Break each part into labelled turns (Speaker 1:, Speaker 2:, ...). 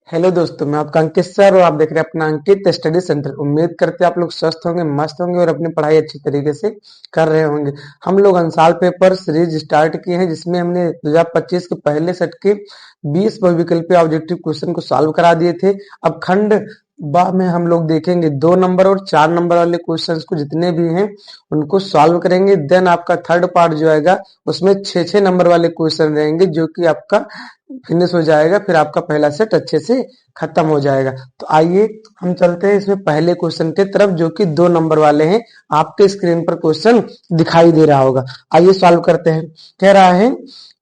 Speaker 1: Hello दोस्तों, मैं आपका अंकित सर और आप देख रहे हैं अपना अंकित स्टडी सेंटर। उम्मीद करते हैं आप लोग स्वस्थ होंगे, मस्त होंगे और अपनी पढ़ाई अच्छी तरीके से कर रहे होंगे। हम लोग अंसाल पेपर सीरीज स्टार्ट किए हैं, जिसमें हमने 2025 के पहले सेट के 20 बहुविकल्पीय ऑब्जेक्टिव क्वेश्चन को सॉल्व करा दिए थे। अब खंड बा में हम लोग देखेंगे 2 नंबर और 4 नंबर वाले क्वेश्चंस को, जितने भी हैं उनको सॉल्व करेंगे। देन आपका थर्ड पार्ट जो आएगा उसमें 6 नंबर वाले क्वेश्चन रहेंगे, जो कि आपका फिनिश हो जाएगा। फिर आपका पहला सेट अच्छे से खत्म हो जाएगा। तो आइए हम चलते हैं इसमें पहले क्वेश्चन की तरफ, जो कि 2 नंबर वाले हैं। आपके स्क्रीन पर क्वेश्चन दिखाई दे रहा होगा। आइए सॉल्व करते हैं। कह रहा है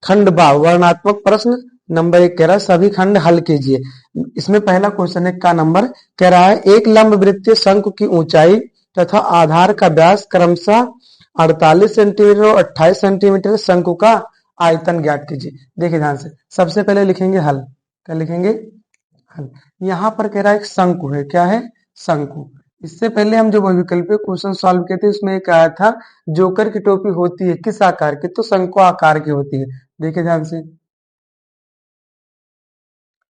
Speaker 1: खंड बा वर्णात्मक प्रश्न। नंबर 1 कह रहा है सभी खंड हल कीजिए। इसमें पहला क्वेश्चन है का नंबर कह रहा है एक लंब वृत्तीय शंकु की ऊंचाई तथा आधार का व्यास क्रमशः 48 सेंटीमीटर और 28 सेंटीमीटर, शंकु का आयतन ज्ञात कीजिए। देखिए ध्यान से, सबसे पहले लिखेंगे हल। क्या लिखेंगे? हल। यहाँ पर कह रहा है एक शंकु है। क्या है? शंकु। इससे पहले हम जो बहुविकल्पीय क्वेश्चन सॉल्व किए थे उसमें एक आया था जोकर की टोपी होती है किस आकार की, तो शंकु आकार की होती है। देखिए ध्यान से,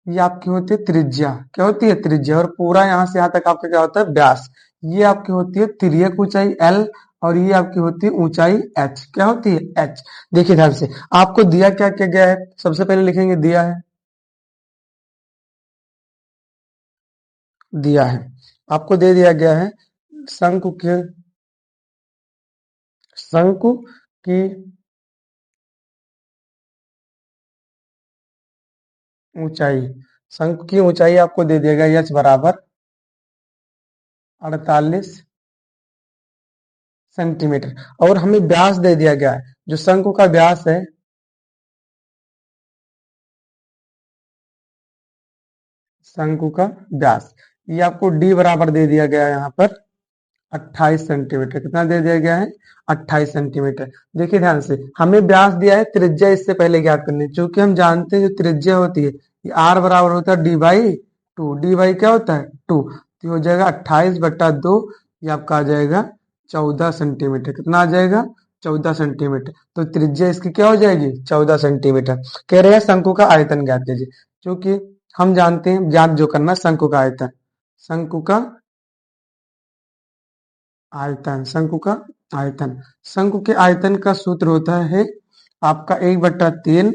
Speaker 1: ये आपकी होती है त्रिज्या। क्या होती है? त्रिज्या। और पूरा यहाँ से यहाँ तक आपका क्या होता है? व्यास। ये आपकी होती है तिर्यक ऊंचाई एल, और ये आपकी होती है ऊंचाई एच। क्या होती है? एच। देखिए ध्यान से, आपको दिया क्या क्या गया है? सबसे पहले लिखेंगे दिया है। दिया है, आपको दे दिया गया है शंकु के शंकु की ऊंचाई। शंकु की ऊंचाई आपको दे दिया गया एच बराबर 48 सेंटीमीटर, और हमें व्यास दे दिया गया है। जो शंकु का व्यास है, शंकु का व्यास, ये आपको डी बराबर दे दिया गया है यहाँ पर 28 सेंटीमीटर। कितना दे दिया गया है? 28 सेंटीमीटर। देखिए ध्यान से, हमें व्यास दिया है, त्रिज्या इससे पहले ज्ञात करनी है। क्योंकि हम जानते हैं जो त्रिज्या होती है ये आर बराबर होता है D by two. D by क्या होता है? टू। तो ये हो जाएगा 28/2। ये आपका आ जाएगा 14 सेंटीमीटर। कितना आ जाएगा? 14 सेंटीमीटर। तो त्रिज्या इसकी क्या हो जाएगी? 14 सेंटीमीटर। कह रहे हैं शंकु का आयतन ज्ञात कीजिए। क्योंकि हम जानते हैं ज्ञात जो करना शंकु का आयतन, शंकु का आयतन, शंकु का आयतन। शंकु के आयतन का सूत्र होता है आपका 1/3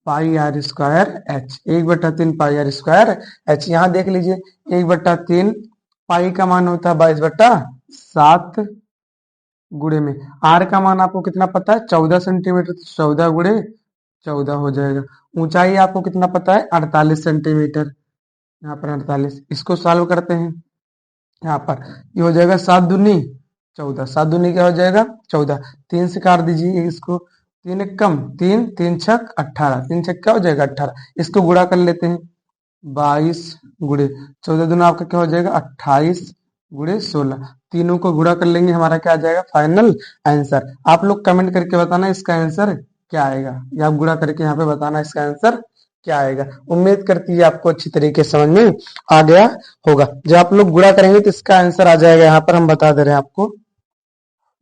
Speaker 1: pi r square h. 1/3 pi r square h. यहाँ देख लीजिए, 1/3 पाई का मान होता है 22/7 गुणे में आर का मान आपको कितना पता है? 14 सेंटीमीटर। तो 14 गुणे 14 हो जाएगा। ऊंचाई आपको कितना पता है? 48 सेंटीमीटर। यहाँ पर 48, इसको सॉल्व करते हैं। यहाँ पर ये हो जाएगा 7 दूनी 14। 7 दूनी क्या हो जाएगा? 14। 3 से काट दीजिए इसको। 3 एक कम 3, 3 छक 18। 3 छक क्या हो जाएगा? 18। इसको गुणा कर लेते हैं। 22 गुणे 14 दूना आपका क्या हो जाएगा? 28 गुणे 16। तीनों को गुणा कर लेंगे, हमारा क्या आ जाएगा? Final answer. आप लोग कमेंट करके बताना इसका आंसर क्या आएगा, या आप गुणा करके यहाँ पे बताना इसका आंसर क्या आएगा। उम्मीद करती है आपको अच्छी तरीके से समझ में आ गया होगा। जब आप लोग गुणा करेंगे तो इसका आंसर आ जाएगा, यहाँ पर हम बता दे रहे हैं आपको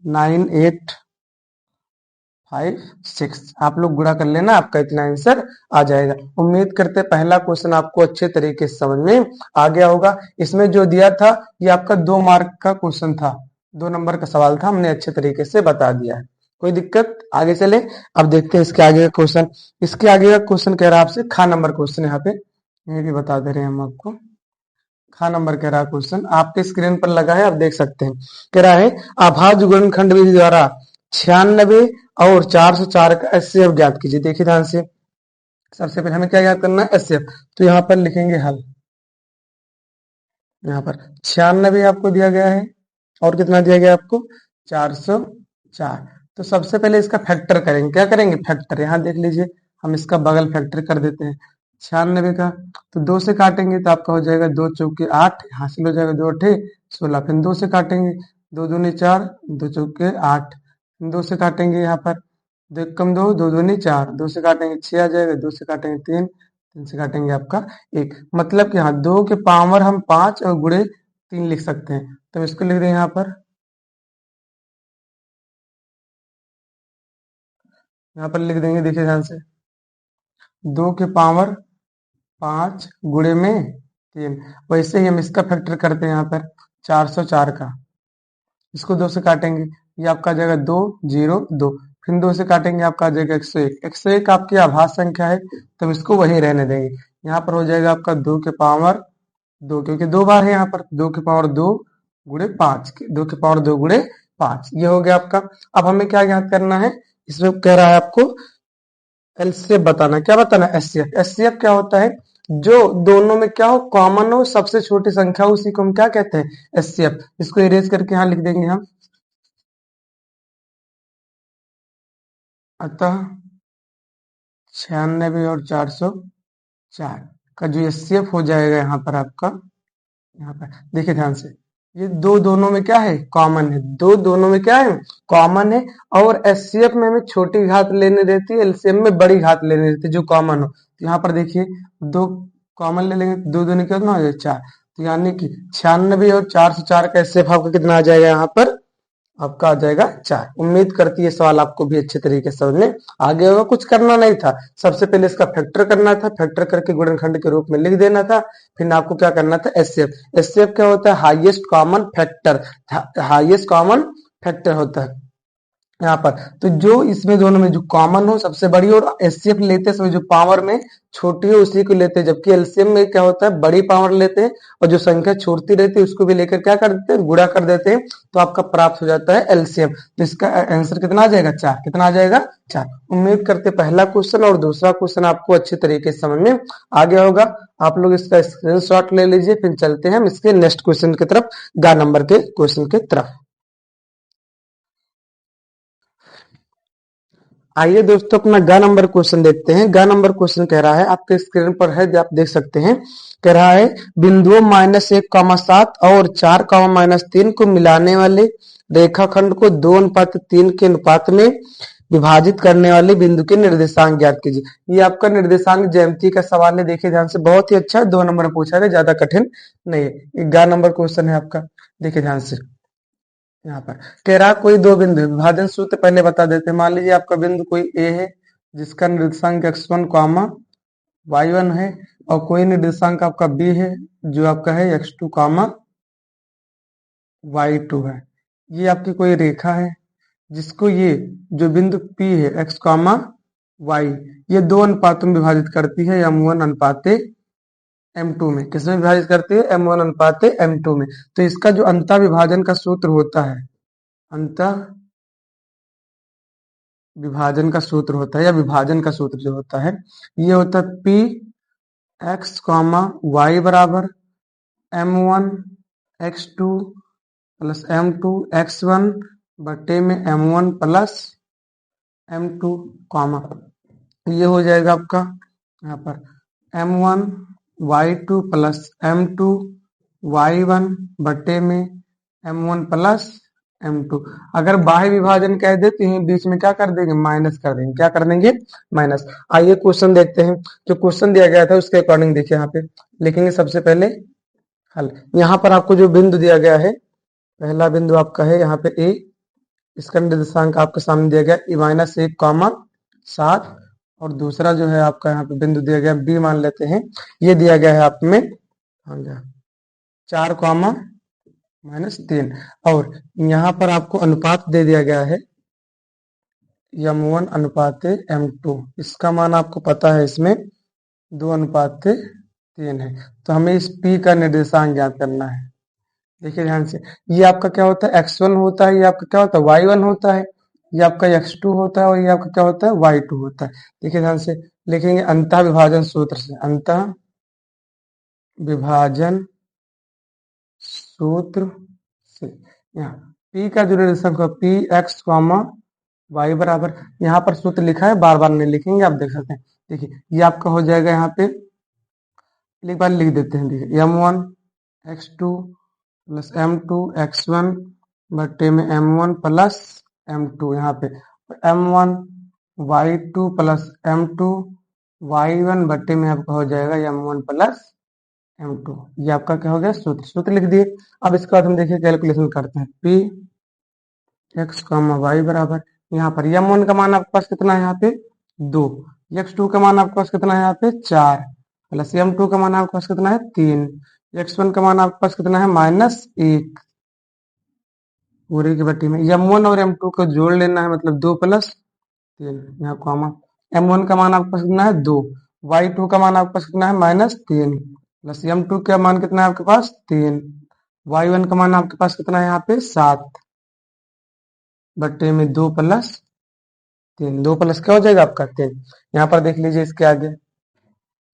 Speaker 1: 9856। आप लोग गुणा कर लेना, आपका इतना आंसर आ जाएगा। उम्मीद करते पहला क्वेश्चन आपको अच्छे तरीके से समझ में आ गया होगा। इसमें जो दिया था ये आपका 2 मार्क का क्वेश्चन था, 2 नंबर का सवाल था। हमने अच्छे तरीके से बता दिया है। कोई दिक्कत? आगे चले। अब देखते हैं इसके आगे का क्वेश्चन। इसके आगे का क्वेश्चन कह रहा है आपसे खा नंबर क्वेश्चन। यहाँ पे ये भी बता दे रहे हैं हम आपको। खा नंबर कह रहा है क्वेश्चन, आपके स्क्रीन पर लगा है, आप देख सकते हैं। कह रहा है अभाज्य गुणनखंड विधि द्वारा 96 और 404 का एचसीएफ ज्ञात कीजिए। देखिए ध्यान से, सबसे पहले हमें क्या ज्ञात करना है? एचसीएफ। तो यहाँ पर लिखेंगे हल। यहाँ पर 96 आपको दिया गया है, और कितना दिया गया आपको? 404। तो सबसे पहले इसका फैक्टर करेंगे। क्या करेंगे? फैक्टर। यहाँ देख लीजिए, हम इसका बगल फैक्टर कर देते हैं 96 का। तो 2 से काटेंगे तो आपका हो जाएगा 2 चौके 8, हासिल हो जाएगा 2 अठे 16। फिर 2 से काटेंगे, 2 दूनी 4, 2 चौके 8। 2 से काटेंगे यहाँ पर, 2 एक कम 2, 2 दूनी 4। 2 से काटेंगे 6 आ जाएगा, 2 से काटेंगे 3, 3 से काटेंगे आपका 1। मतलब कि हाँ, 2 के पावर हम 5 और गुणे 3 लिख सकते हैं। तो इसको लिख दें यहाँ पर, यहाँ पर लिख देंगे। देखिए ध्यान से, 2 के पावर 5 गुणे में 3। वैसे ही हम इसका फैक्टर करते हैं यहाँ पर 404 का, इसको 2 से काटेंगे, ये आपका आ जाएगा 2 0 2, फिर 2 से काटेंगे आपका आ जाएगा 101। 101 आपकी आभास संख्या है तो हम इसको वही रहने देंगे। यहाँ पर हो जाएगा आपका 2 के पावर 2, क्योंकि 2 बार है यहाँ पर, 2 के पावर 2 गुणे 5, 2 के पावर 2 गुणे 5, ये हो गया आपका। अब हमें क्या ज्ञात करना है, इसमें कह रहा है आपको एलसीएफ बताना। क्या बताना है? एचसीएफ। एचसीएफ क्या होता है? जो दोनों में क्या हो, कॉमन हो, सबसे छोटी संख्या हो, उसी को हम क्या कहते हैं? एचसीएफ। इसको इरेज करके यहाँ लिख देंगे हम। अतः 96 और 404 का जो एचसीएफ हो जाएगा यहाँ पर आपका, यहाँ पर देखिए ध्यान से, ये दो दोनों में क्या है? कॉमन है। दो दोनों में क्या है? कॉमन है। और एचसीएफ में हमें छोटी घात लेने देती है, एलसीएम में बड़ी घात लेने देती है जो कॉमन हो। तो यहाँ पर देखिए, दो कॉमन ले लेंगे, दो दूनी कितना हो जाएगा? 4। तो यानी कि 96 और 404 का एचसीएफ आपका कितना आ जाएगा? यहाँ पर आपका आ जाएगा 4। उम्मीद करती है सवाल आपको भी अच्छे तरीके से समझ में आ गया होगा। कुछ करना नहीं था, सबसे पहले इसका फैक्टर करना था, फैक्टर करके गुणनखंड के रूप में लिख देना था, फिर आपको क्या करना था? एचसीएफ। एचसीएफ क्या होता है? Highest common factor. Highest common factor होता है यहाँ पर। तो जो इसमें दोनों में जो कॉमन हो, सबसे बड़ी, और एचसीएफ लेते समय जो पावर में छोटी हो उसी को लेते हैं, जबकि एलसीएम में क्या होता है? बड़ी पावर लेते हैं और जो संख्या छोड़ती रहती है उसको भी लेकर क्या कर देते हैं? गुणा कर देते हैं, तो आपका प्राप्त हो जाता है एलसीएम। तो इसका आंसर कितना आ जाएगा? 4। कितना आ जाएगा? 4। उम्मीद करते पहला क्वेश्चन और दूसरा क्वेश्चन आपको अच्छे तरीके से समझ में आ गया होगा। आप लोग इसका स्क्रीनशॉट ले लीजिए, फिर चलते हैं हम इसके नेक्स्ट क्वेश्चन की तरफ, ग नंबर के क्वेश्चन की तरफ। आइए दोस्तों, अपना ग नंबर क्वेश्चन देखते हैं। ग नंबर क्वेश्चन कह रहा है, आपके स्क्रीन पर है, आप देख सकते हैं। कह रहा है बिंदुओं -1, 7 और 4, -3 को मिलाने वाले रेखाखंड को 2:3 के अनुपात में विभाजित करने वाले बिंदु के निर्देशांक ज्ञात कीजिए। ये आपका निर्देशांक ज्यामिति का सवाल है, देखिए ध्यान से, बहुत ही अच्छा, 2 नंबर में पूछा है, ज्यादा कठिन नहीं है। ये ग नंबर क्वेश्चन है आपका, देखिए ध्यान से। यहाँ पर कह रहा कोई दो बिंदु, विभाजन सूत्र पहले बता देते हैं। मान लीजिए आपका बिंदु कोई ए है जिसका निर्देशांक x1 कॉमा y1 है, और कोई निर्देशांक आपका बी है जो आपका है x2 कॉमा y2 है। ये आपकी कोई रेखा है जिसको ये जो बिंदु P है x कॉमा y, ये दो अनुपातों में विभाजित करती है, m1 अनुपाते m2 में। किसमें विभाजित करती है? m1 अनुपाते m2 में। तो इसका जो अंतः विभाजन का सूत्र होता है, अंतः विभाजन का सूत्र होता है, या विभाजन का सूत्र जो होता है, ये होता है पी एक्स कॉमा वाई बराबर m1 x2 plus m2 x1 बटे में m1 प्लस m2 कॉमा, ये हो जाएगा आपका यहाँ पर m1 y2 plus m2 y1 बटे में m1 प्लस m2। अगर बाह्य विभाजन कह देते हैं, बीच में क्या कर देंगे? माइनस कर देंगे। क्या कर देंगे? माइनस। आइए क्वेश्चन देखते हैं। जो क्वेश्चन दिया गया था उसके अकॉर्डिंग देखिए, यहाँ पे लिखेंगे सबसे पहले हल। यहाँ पर आपको जो बिंदु दिया गया है, पहला बिंदु आपका है यहाँ पे ए, इसका निर्देशांक आपके सामने दिया गया -1, 7, और दूसरा जो है आपका यहाँ पे बिंदु दिया गया बी मान लेते हैं, ये दिया गया है आप में 4, -3, और यहाँ पर आपको अनुपात दे दिया गया है m1 अनुपाते m2। इसका मान आपको पता है, इसमें 2:3 है। तो हमें इस p का निर्देशांक ज्ञात करना है। देखिए ध्यान से, ये आपका क्या होता है? x1 होता है, ये आपका क्या होता है? y1 होता है, ये आपका x2 होता है, और ये आपका क्या होता है? y2 होता है। देखिए ध्यान से, लिखेंगे अंतः विभाजन सूत्र से, अंतः विभाजन सूत्र से। यहाँ p का जो निर्देशांक है पी एक्स कॉमा वाई बराबर, यहाँ पर सूत्र लिखा है, बार बार नहीं लिखेंगे, आप देख सकते हैं। देखिए ये आपका हो जाएगा, यहाँ पे एक बार लिख देते हैं। देखिए m1 x2 plus m2 x1 बटे में m1 प्लस m2, यहाँ पे m1 y2 plus m2 y1 बटे में आपका हो जाएगा m1 प्लस m2। ये आपका क्या हो गया? सूत्र। सूत्र लिख दिए। अब इसके बाद हम देखिए कैलकुलेशन करते हैं। p x कॉमा वाई बराबर, यहाँ पर m1 का मान आपके पास कितना है? यहाँ पे 2, x2 का मान आपके पास कितना है? यहाँ पे 4, प्लस m2 का मान आपके पास कितना है 3, x1 का मान आपके पास कितना है -1 पूरे की बट्टी में। m1 और m2 को जोड़ लेना है, मतलब 2 + 3, यहाँ कॉमा। m1 का मान आपके पास कितना है 2, y2 का मान आपके पास कितना है -3 प्लस m2 का मान कितना है आपके पास 3, y1 का मान आपके पास कितना है यहाँ पे 7 बट्टे में 2 + 3, 2 प्लस क्या हो जाएगा आपका 3। यहाँ पर देख लीजिए इसके आगे,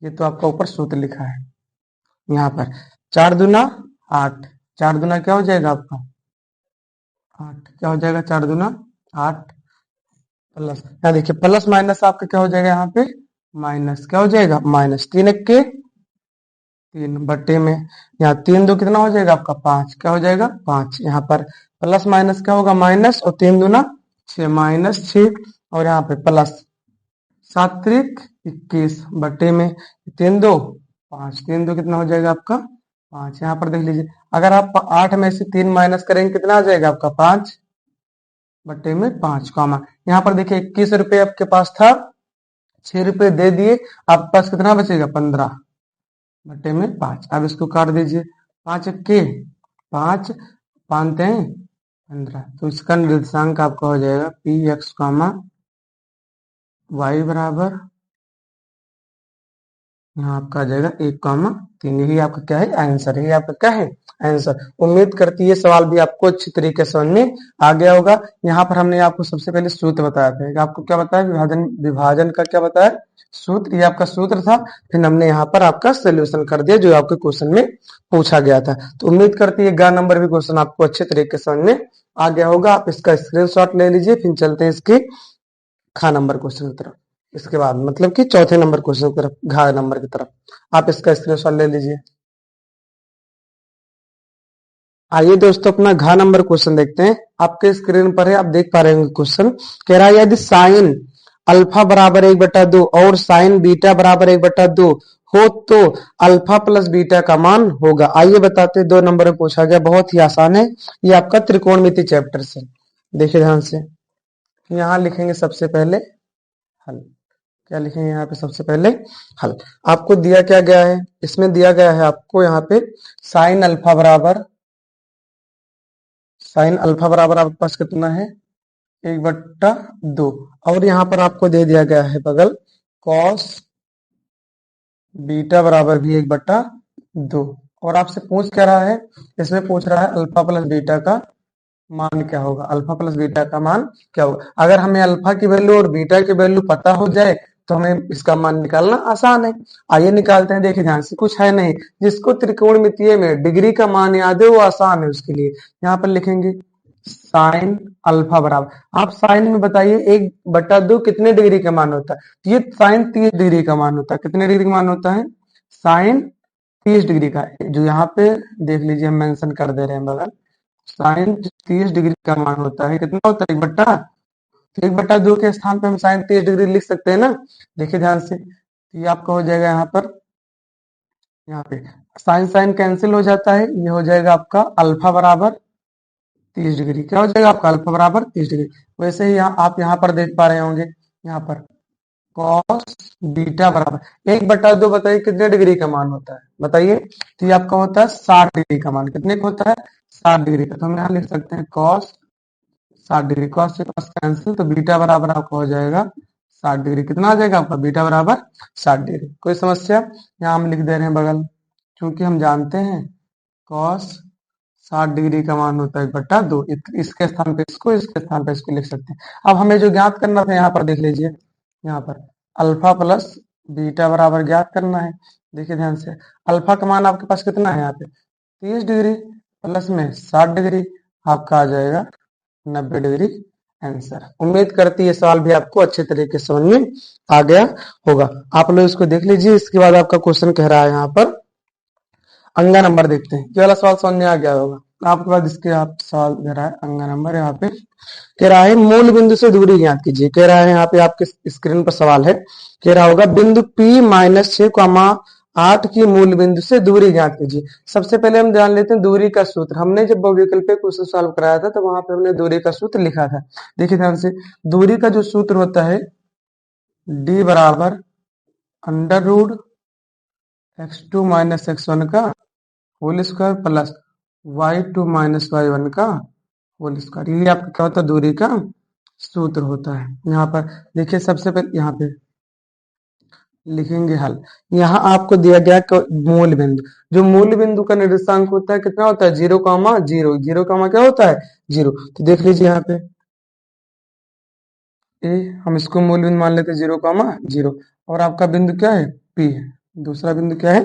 Speaker 1: ये तो आपका ऊपर सूत्र लिखा है यहाँ पर, 4 दूना 8, 4 दूना क्या हो जाएगा आपका 8, क्या हो जाएगा 4 दूना 8 प्लस, यहाँ देखिए प्लस माइनस आपका क्या हो जाएगा यहाँ पे माइनस, क्या हो जाएगा माइनस, 3 1 3 बट्टे में, यहाँ 3 2 कितना हो जाएगा आपका 5, क्या हो जाएगा 5। यहाँ पर प्लस माइनस क्या होगा माइनस, और 3 दूना 6 -6, और यहाँ पे प्लस 7 त्रिक 21 बट्टे में 3 2 5, 3 2 कितना हो जाएगा आपका 5। यहाँ पर देख लीजिए, अगर आप 8 में से 3 माइनस करेंगे कितना आ जाएगा आपका 5 बट्टे में 5 कॉमा। यहाँ पर देखिए 21 रुपये आपके पास था, 6 रुपये दे दिए, आपके पास कितना बचेगा 15 बट्टे में 5। अब इसको काट दीजिए, 5 1 5 5 15, तो इसका निर्देशांक आपका हो जाएगा पी एक्स कॉमा वाई बराबर, यहाँ आपका आ जाएगा 1,3। यही आपका क्या है आंसर, यही आपका क्या है आंसर। उम्मीद करती है सवाल भी आपको अच्छी तरीके से समझ में आ गया होगा। यहाँ पर हमने आपको सबसे पहले सूत्र बताया था, आपको क्या बताया विभाजन, विभाजन का क्या बताया सूत्र, ये आपका सूत्र था। फिर हमने यहाँ पर आपका सोल्यूशन कर दिया जो आपके क्वेश्चन में पूछा गया था। तो उम्मीद करती है 11 नंबर भी क्वेश्चन आपको अच्छे तरीके से समझ में आ गया होगा। आप इसका स्क्रीनशॉट ले लीजिए, फिर चलते हैं इसके खा नंबर क्वेश्चन की तरफ, इसके बाद मतलब कि चौथे नंबर क्वेश्चन की तरफ, घा नंबर की तरफ। आप इसका स्क्रीनशॉट ले लीजिए। आइए दोस्तों अपना घा नंबर क्वेश्चन देखते हैं। आपके स्क्रीन पर है, आप देख पा रहे होंगे क्वेश्चन। कह रहा है यदि साइन अल्फा बराबर 1/2 और साइन बीटा बराबर 1/2 हो तो अल्फा प्लस बीटा का मान होगा। आइए बताते हैं, 2 नंबर में पूछा गया, बहुत ही आसान है। ये आपका त्रिकोणमिति चैप्टर से, देखिए ध्यान से। यहाँ लिखेंगे सबसे पहले हल, क्या लिखेंगे यहाँ पे सबसे पहले हल। आपको दिया क्या गया है, इसमें दिया गया है आपको यहाँ पे साइन अल्फा बराबर, साइन अल्फा बराबर आपके पास कितना है 1/2, और यहाँ पर आपको दे दिया गया है बगल कॉस बीटा बराबर भी 1/2। और आपसे पूछ क्या रहा है, इसमें पूछ रहा है अल्फा प्लस बीटा का मान क्या होगा, अल्फा प्लस बीटा का मान क्या होगा। अगर हमें अल्फा की वैल्यू और बीटा की वैल्यू पता हो जाए तो हमें इसका मान निकालना आसान है। आइए निकालते हैं, देखिए ध्यान से, कुछ है नहीं। जिसको त्रिकोणमितीय में डिग्री का मान याद है वो आसान है उसके लिए। यहाँ पर लिखेंगे साइन अल्फा बराबर, आप साइन में बताइए 1/2 कितने डिग्री का मान होता है, तो ये साइन 30 डिग्री का मान होता है। कितने डिग्री का मान होता है साइन 30 डिग्री का, जो यहाँ पे देख लीजिए हम मेंशन कर दे रहे हैं बगल, साइन 30 डिग्री का मान होता है, कितना होता है 1/2 के स्थान पे हम साइन 30 डिग्री लिख सकते हैं ना। देखिए ध्यान से, ये आपका हो जाएगा यहाँ पर, यहाँ पे साइन साइन कैंसिल हो जाता है, ये हो जाएगा आपका अल्फा बराबर 30 डिग्री, क्या हो जाएगा आपका अल्फा बराबर 30 डिग्री। वैसे ही यहाँ आप यहाँ पर देख पा रहे होंगे, यहाँ पर कॉस बीटा बराबर 1/2 बताइए कितने डिग्री का मान होता है बताइए, तो ये आपका होता है 60 डिग्री का मान। कितने का होता है 60 डिग्री का, तो हम यहाँ लिख सकते हैं कॉस 60 डिग्री, कॉस से कॉस कैंसिल, तो बीटा बराबर आपका हो जाएगा 60 डिग्री। कितना आ जाएगा आपका बीटा बराबर 60 डिग्री। कोई समस्या, यहाँ हम लिख दे रहे हैं बगल, क्योंकि हम जानते हैं कॉस 60 डिग्री का मान होता है 1/2, इसके स्थान पे इसको, इसके स्थान पे इसको लिख सकते हैं। अब हमें जो ज्ञात करना था यहाँ पर देख लीजिए, यहाँ पर अल्फा प्लस बीटा बराबर ज्ञात करना है। देखिए ध्यान से, अल्फा का मान आपके पास कितना है यहाँ पे 30 डिग्री, प्लस में 60 डिग्री, आपका आ जाएगा 90 डिग्री आंसर। उम्मीद करती है सवाल भी आपको अच्छे तरीके से समझ में आ गया होगा। आप लोग इसको देख लीजिए। इसके बाद आपका क्वेश्चन कह रहा है यहाँ पर अंगा नंबर, देखते हैं ये वाला सवाल समझ में आ गया होगा आपके बाद। इसके आप सवाल दे रहा है अंगा नंबर, यहाँ पे कह रहा है मूल बिंदु से दूरी ज्ञात कीजिए। कह रहा है यहाँ पे आपके स्क्रीन पर सवाल है, कह रहा होगा बिंदु P -6, 8 की मूल बिंदु से दूरी ज्ञात कीजिए। सबसे पहले हम जान लेते हैं दूरी का सूत्र। हमने जब बहुविकल्पीय क्वेश्चन सॉल्व कराया था तो वहां पे हमने दूरी का सूत्र लिखा था। देखिए ध्यान से, दूरी का जो सूत्र होता है D बराबर under root x2 minus x1 का whole square plus y2 minus y1 का होल स्क्वायर। ये आपका क्या होता है, दूरी का सूत्र होता है। यहाँ पर देखिए सबसे पहले यहाँ पे लिखेंगे हल। यहाँ आपको दिया गया मूल बिंदु, जो मूल बिंदु का निर्देशांक होता है कितना होता है, 0,0, 0, क्या होता है, 0। तो देख लीजिए यहाँ पे ए, हम इसको मूल बिंदु मान लेते हैं 0,0, और आपका बिंदु क्या है, पी है। दूसरा बिंदु क्या है,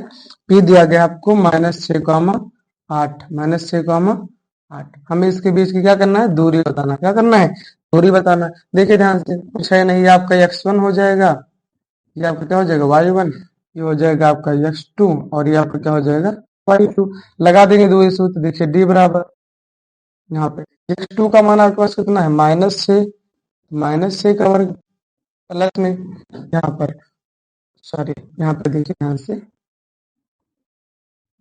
Speaker 1: पी दिया गया आपको -6,8, -6,8। हमें इसके बीच की क्या करना है, दूरी बताना। क्या करना है, दूरी बताना। देखिए ध्यान से, कुछ है नहीं, आपका x1 हो जाएगा, ये आपका क्या हो जाएगा, y1, ये हो जाएगा आपका x2, और ये आपका क्या हो जाएगा, y2। लगा देंगे दूरी सूत्र। देखिए d बराबर, यहाँ पे x2 का मान आपके पास कितना है, -6, -6 का वर्ग प्लस में यहाँ पर, सॉरी यहाँ पर देखिए ध्यान से,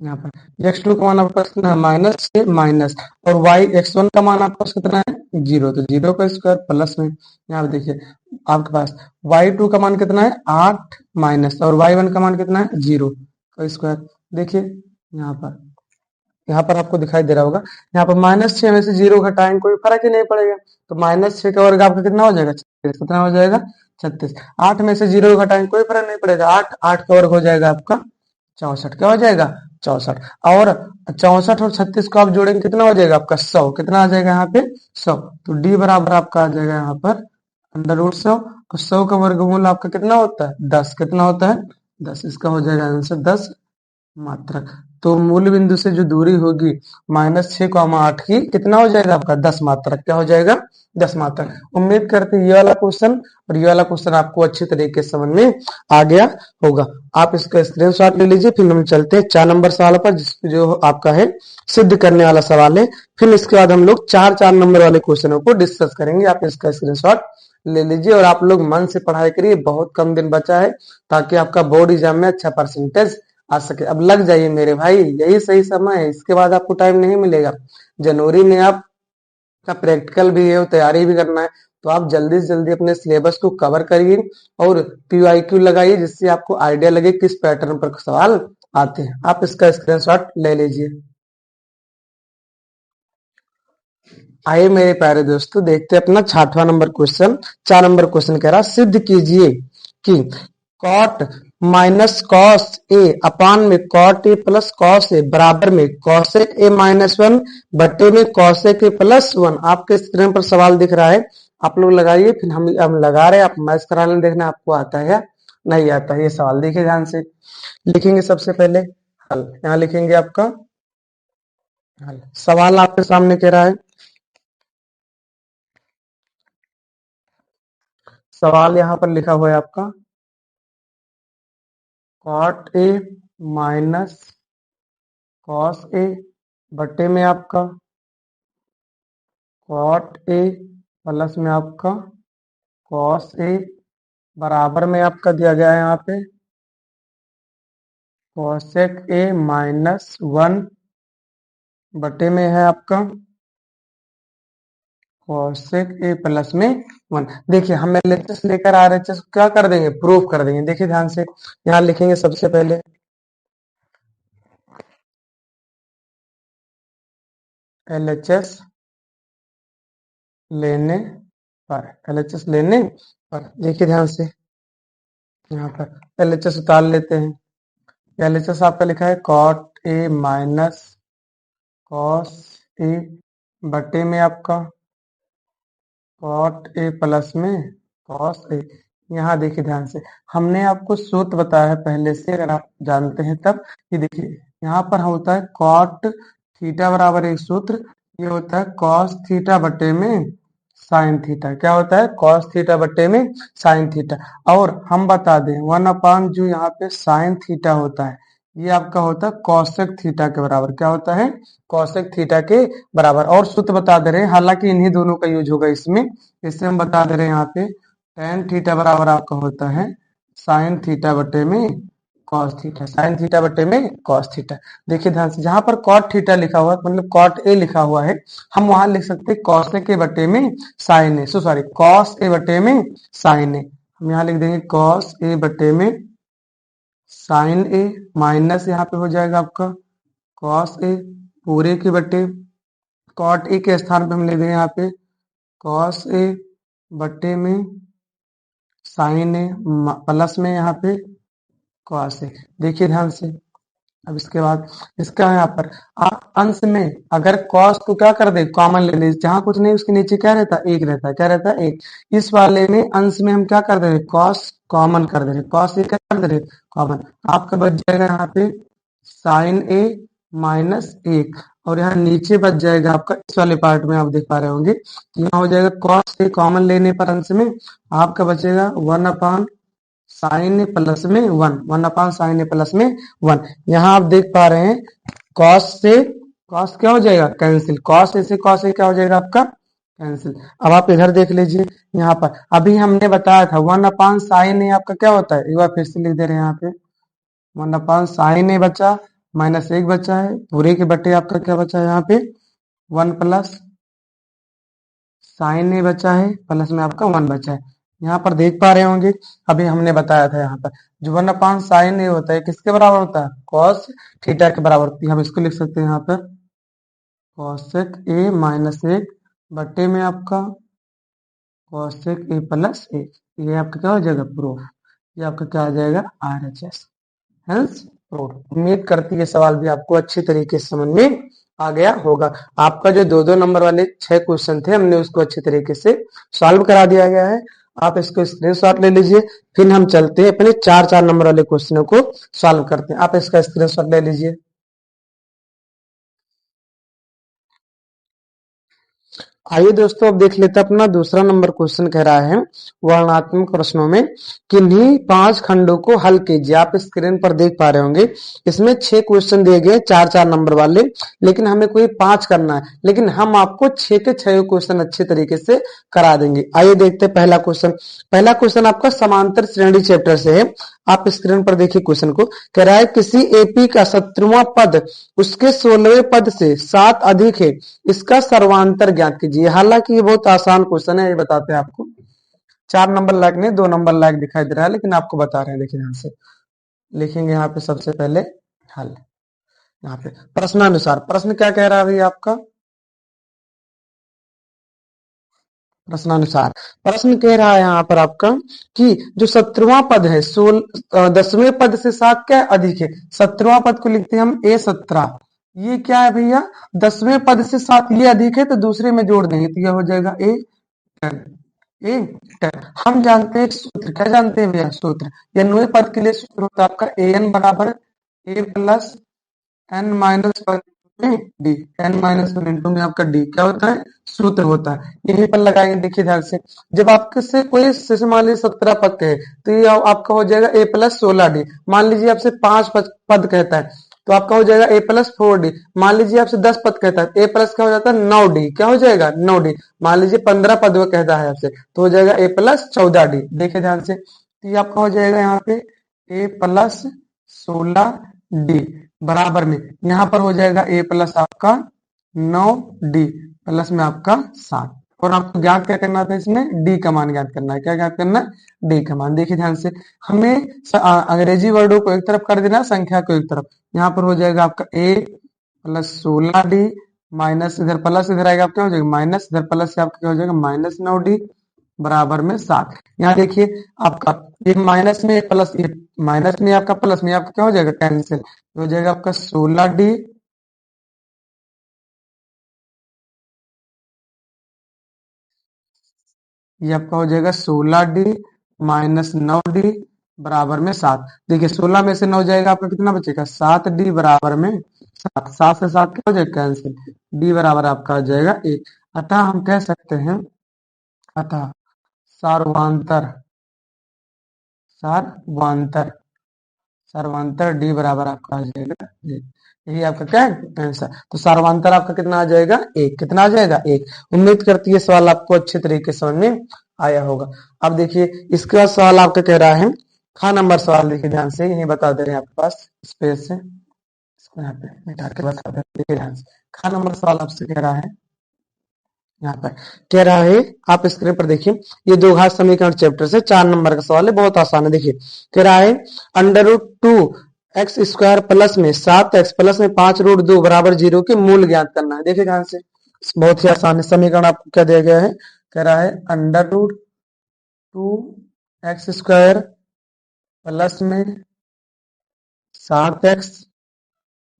Speaker 1: यहाँ पर x2 का मान आपके पास कितना है, -6 माइनस, और x1 का मान आपके पास कितना है, 0, तो 0 का स्क्वायर प्लस में। यहाँ पे देखिए आपके पास y2 का मान कितना है, 8 माइनस, और y1 का मान कितना है, 0 का स्क्वायर। देखिए यहाँ पर आपको दिखाई दे रहा होगा, यहाँ पर -6 में से 0 घटाएंगे कोई फर्क ही नहीं पड़ेगा, तो -6 का वर्ग आपका कितना हो जाएगा, 36। कितना हो जाएगा, 36। 8 में से 0 घटाएंगे कोई फर्क नहीं पड़ेगा, 8, 8 का वर्ग हो जाएगा आपका 64। क्या हो जाएगा, 64। और 64 और 36 को आप जोड़ेंगे कितना हो जाएगा आपका, 100। कितना आ जाएगा यहाँ पे, 100। तो डी बराबर आपका आ जाएगा यहाँ पर √100, और 100 का वर्गमूल आपका कितना होता है, 10। कितना होता है, 10। इसका हो जाएगा आंसर 10 मात्रक। तो मूल बिंदु से जो दूरी होगी -6,8 की, कितना हो जाएगा आपका, 10 मात्रक। क्या हो जाएगा, 10 मात्रक। उम्मीद करते हैं ये वाला क्वेश्चन और ये वाला क्वेश्चन आपको अच्छी तरीके से समझ में आ गया होगा। आप इसका स्क्रीनशॉट ले लीजिए। फिर हम चलते हैं 4 नंबर सवाल पर, जो आपका है सिद्ध करने वाला सवाल है। फिर इसके बाद हम लोग 4 नंबर वाले क्वेश्चनों को डिस्कस करेंगे। आप इसका स्क्रीनशॉट ले लीजिए और आप लोग मन से पढ़ाई करिए, बहुत कम दिन बचा है ताकि आपका बोर्ड एग्जाम में अच्छा परसेंटेज आ सके। अब लग जाइए मेरे भाई, यही सही समय है, इसके बाद आपको टाइम नहीं मिलेगा। जनवरी में आपका प्रैक्टिकल भी है, तैयारी भी करना है, तो आप जल्दी से जल्दी अपने सिलेबस को कवर करिए और PYQ लगाइए, जिससे आपको आइडिया लगे किस पैटर्न पर सवाल आते हैं। आप इसका स्क्रीनशॉट ले लीजिए। आइए मेरे प्यारे दोस्तों, देखते हैं अपना 6वां नंबर क्वेश्चन। 4 नंबर क्वेश्चन कह रहा, सिद्ध कीजिए कि कॉट माइनस कॉस ए अपान में cot A plus cos A बराबर में कॉसेक ए -1 बटे में कॉसेक ए +1। आपके स्क्रीन पर सवाल दिख रहा है, आप लोग लगाइए। फिर हम लगा रहे हैं, आप मैच करा लें, देखना आपको आता है या नहीं आता है। ये सवाल देखिए ध्यान से। लिखेंगे सबसे पहले हल, यहाँ लिखेंगे आपका हल। सवाल आपके सामने कह रहा है, सवाल यहाँ पर लिखा हुआ है आपका cot A minus cos A बटे में आपका कॉट ए प्लस में आपका कॉस ए बराबर में आपका दिया गया है यहाँ पे कॉसेक ए -1 बटे में है आपका कॉसेक ए प्लस में 1। देखिए हम एलएचएस लेकर आरएचएस क्या कर देंगे, प्रूफ कर देंगे। देखिए ध्यान से, यहाँ लिखेंगे सबसे पहले एलएचएस लेने एलएचएस लेने पर देखिए ध्यान से, यहाँ पर एलएचएस उतार लेते हैं। एलएचएस आपका लिखा है cot A minus cos A बटे में आपका कॉट ए प्लस में कॉस ए। यहाँ देखिए ध्यान से, हमने आपको सूत्र बताया है पहले से, अगर आप जानते हैं तब। ये देखिए यहाँ पर होता है कॉट थीटा बराबर एक सूत्र, ये होता है कॉस थीटा बटे में साइन थीटा। क्या होता है, कॉस थीटा बटे में साइन थीटा। और हम बता दें 1/, जो यहाँ पे साइन थीटा होता है, ये आपका होता है कॉसेक थीटा के बराबर। क्या होता है, कॉसेक थीटा के बराबर। और सूत्र बता दे रहे हैं, हालांकि इन्हीं दोनों का यूज होगा इसमें, इससे हम बता दे रहे हैं यहाँ पे टेन थीटा बराबर आपका होता है साइन थीटा बटे में कॉस थीटा। साइन थीटा बटे में कॉस थीटा। देखिए ध्यान से, जहां पर कॉट थीटा लिखा हुआ है, मतलब कॉट ए लिखा हुआ है, हम वहां लिख सकते हैं कॉस ए के बटे में sign A, sorry cos A बटे में साइन ए। हम यहाँ लिख देंगे कॉस ए बटे में साइन ए माइनस यहाँ पे हो जाएगा आपका कॉस ए पूरे के बटे कॉट ए के स्थान पे हम ले देंगे यहाँ पे कॉस ए बटे में साइन ए प्लस में यहाँ पे कॉस ए। देखिए ध्यान से, अब इसके बाद इसका यहाँ पर आप अंश में अगर कॉस को क्या कर दे कॉमन ले ले, जहां कुछ नहीं उसके नीचे क्या रहता है एक रहता है, क्या रहता है एक। इस वाले में अंश में हम क्या कर दे रहे कॉस कॉमन कर दे रहे, कॉस ए क्या कर दे रहे कॉमन। आपका बच जाएगा यहाँ पे साइन ए माइनस एक, और यहाँ नीचे बच जाएगा आपका इस वाले पार्ट में आप देख पा रहे होंगे कि यहाँ हो जाएगा कॉस ए कॉमन लेने पर अंश में आपका बचेगा 1 साइन ए प्लस में 1 साइन ए प्लस में 1। यहाँ आप देख पा रहे हैं कॉस से कॉस क्या हो जाएगा कैंसिल, कॉस ए से कॉस ए क्या हो जाएगा आपका कैंसिल। अब आप इधर देख लीजिए, यहाँ पर अभी हमने बताया था 1/साइन ए आपका क्या होता है, एक बार फिर से लिख दे रहे हैं यहाँ पे 1/साइन ए बचा माइनस एक बचा है पूरे के बटे आपका क्या बचा है यहाँ पे 1 प्लस साइन ए बचा है प्लस में आपका 1 बचा है। यहाँ पर देख पा रहे होंगे अभी हमने बताया था यहाँ पर जो 1/साइन ए होता है किसके बराबर होता है कॉस थीटा के बराबर। हम इसको लिख सकते हैं यहाँ पर कॉसेक ए माइनस एक बटे में आपका कॉसेक ए प्लस एक। ये आपका क्या हो जाएगा प्रूफ, ये आपका क्या आ जाएगा RHS हेंस प्रूफ। उम्मीद करती है सवाल भी आपको अच्छी तरीके से समझ में आ गया होगा। आपका जो 2-2 नंबर वाले 6 क्वेश्चन थे हमने उसको अच्छे तरीके से सॉल्व करा दिया गया है। आप इसको स्क्रीनशॉट ले लीजिए, फिर हम चलते हैं अपने 4-4 नंबर वाले क्वेश्चनों को सॉल्व करते हैं। आप इसका स्क्रीनशॉट ले लीजिए। आइए दोस्तों अब देख लेते हैं अपना दूसरा नंबर क्वेश्चन कह रहा है वर्णनात्मक प्रश्नों में किन्हीं 5 खंडों को हल कीजिए। आप स्क्रीन पर देख पा रहे होंगे इसमें 6 क्वेश्चन दिए गए 4-4 नंबर वाले, लेकिन हमें कोई 5 करना है, लेकिन हम आपको 6 के 6 क्वेश्चन अच्छे तरीके से करा देंगे। आइए देखते हैं पहला क्वेश्चन। पहला क्वेश्चन आपका समांतर श्रेणी चैप्टर से है। आप स्क्रीन पर देखिए क्वेश्चन को, कह रहा है किसी एपी का 17वां पद उसके 16वें पद से 7 अधिक है, इसका सर्वांतर ज्ञात कीजिए। हालांकि ये बहुत आसान क्वेश्चन है, ये बताते हैं आपको। 4 नंबर लायक नहीं 2 नंबर लायक दिखाई दे रहा है, लेकिन आपको बता रहे हैं। देखिए ध्यान से लिखेंगे यहाँ पे सबसे पहले हल। यहाँ पे प्रश्नानुसार प्रश्न क्या कह रहा है भैया आपका, प्रश्नानुसार प्रश्न कह रहा है यहाँ पर आपका कि जो 17वां पद है 10वें पद से 7 क्या अधिक है। 17वां पद को लिखते हैं हम A17, ये क्या है भैया 10वें पद से 7 ये अधिक है, तो दूसरे में जोड़ देंगे तो यह हो जाएगा A10। A10 हम जानते हैं सूत्र, क्या जानते हैं भैया सूत्र, या 9वें पद के लिए सूत्र होता है आपका AN बराबर A plus n minus one D, n minus one into में आपका डी क्या होता है सूत्र होता है। यहीं पर लगाएंगे। देखिए ध्यान से, जब आपके से कोई जैसे मान लीजिए 17 पद कहे तो ये आपका हो जाएगा A प्लस 16D। मान लीजिए आपसे 5 पद कहता है तो आपका हो जाएगा A प्लस 4D। मान लीजिए आपसे 10 पद कहता है A प्लस क्या हो जाता है 9D, क्या हो जाएगा 9D। मान लीजिए 15 पद वो कहता है आपसे तो हो जाएगा A प्लस 14D। देखिए ध्यान से, तो ये आपका हो जाएगा यहाँ पे A प्लस 16D बराबर में यहाँ पर हो जाएगा A प्लस आपका 9D प्लस में आपका 7। और आपको ज्ञात क्या करना था इसमें डी का मान ज्ञात करना है। क्या ज्ञात करना है डी का मान। देखिए ध्यान से, हमें अंग्रेजी वर्डों को एक तरफ कर देना, संख्या को एक तरफ। यहाँ पर हो जाएगा आपका A प्लस 16D माइनस इधर प्लस इधर आएगा आपका हो जाएगा माइनस, इधर प्लस से आपका क्या हो जाएगा माइनस 9D बराबर में 7। यहाँ देखिए आपका ये माइनस में प्लस, ये माइनस में आपका प्लस में आपका क्या हो जाएगा कैंसिल, हो जाएगा आपका 16D ये आपका हो जाएगा 16D माइनस 9D बराबर में 7। देखिए 16 में से 9 जाएगा आपका कितना बचेगा 7D बराबर में 7, 7 से 7 क्या हो जाएगा कैंसिल, D बराबर आपका आ जाएगा 1। अतः हम कह सकते हैं, अतः सर्वांतर सर्वांतर सर्वांतर डी बराबर आपका आ जाएगा 1। यही आपका क्या है आंसर। तो सर्वांतर आपका कितना आ जाएगा 1, कितना आ जाएगा 1। उम्मीद करती है सवाल आपको अच्छे तरीके से समझ में आया होगा। अब देखिए इसके बाद सवाल आपका कह रहा है खा नंबर सवाल। देखिए ध्यान से, यही बता दे रहे हैं आपके पास स्पेस से, इसको यहाँ पे मिटा के बता दे। देखिए ध्यान से, खा नंबर सवाल आपसे कह रहा है यहाँ पर कह रहा है, आप स्क्रीन पर देखिए, ये दो घात समीकरण चैप्टर से 4 नंबर का सवाल है, बहुत आसान है। देखिए कह रहा है √2 x² प्लस में 7x प्लस में 5√2 बराबर 0 के मूल ज्ञात करना है। देखिए ध्यान से, बहुत ही आसान है। समीकरण आपको क्या दिया गया है, कह रहा है √2 x² प्लस में 7x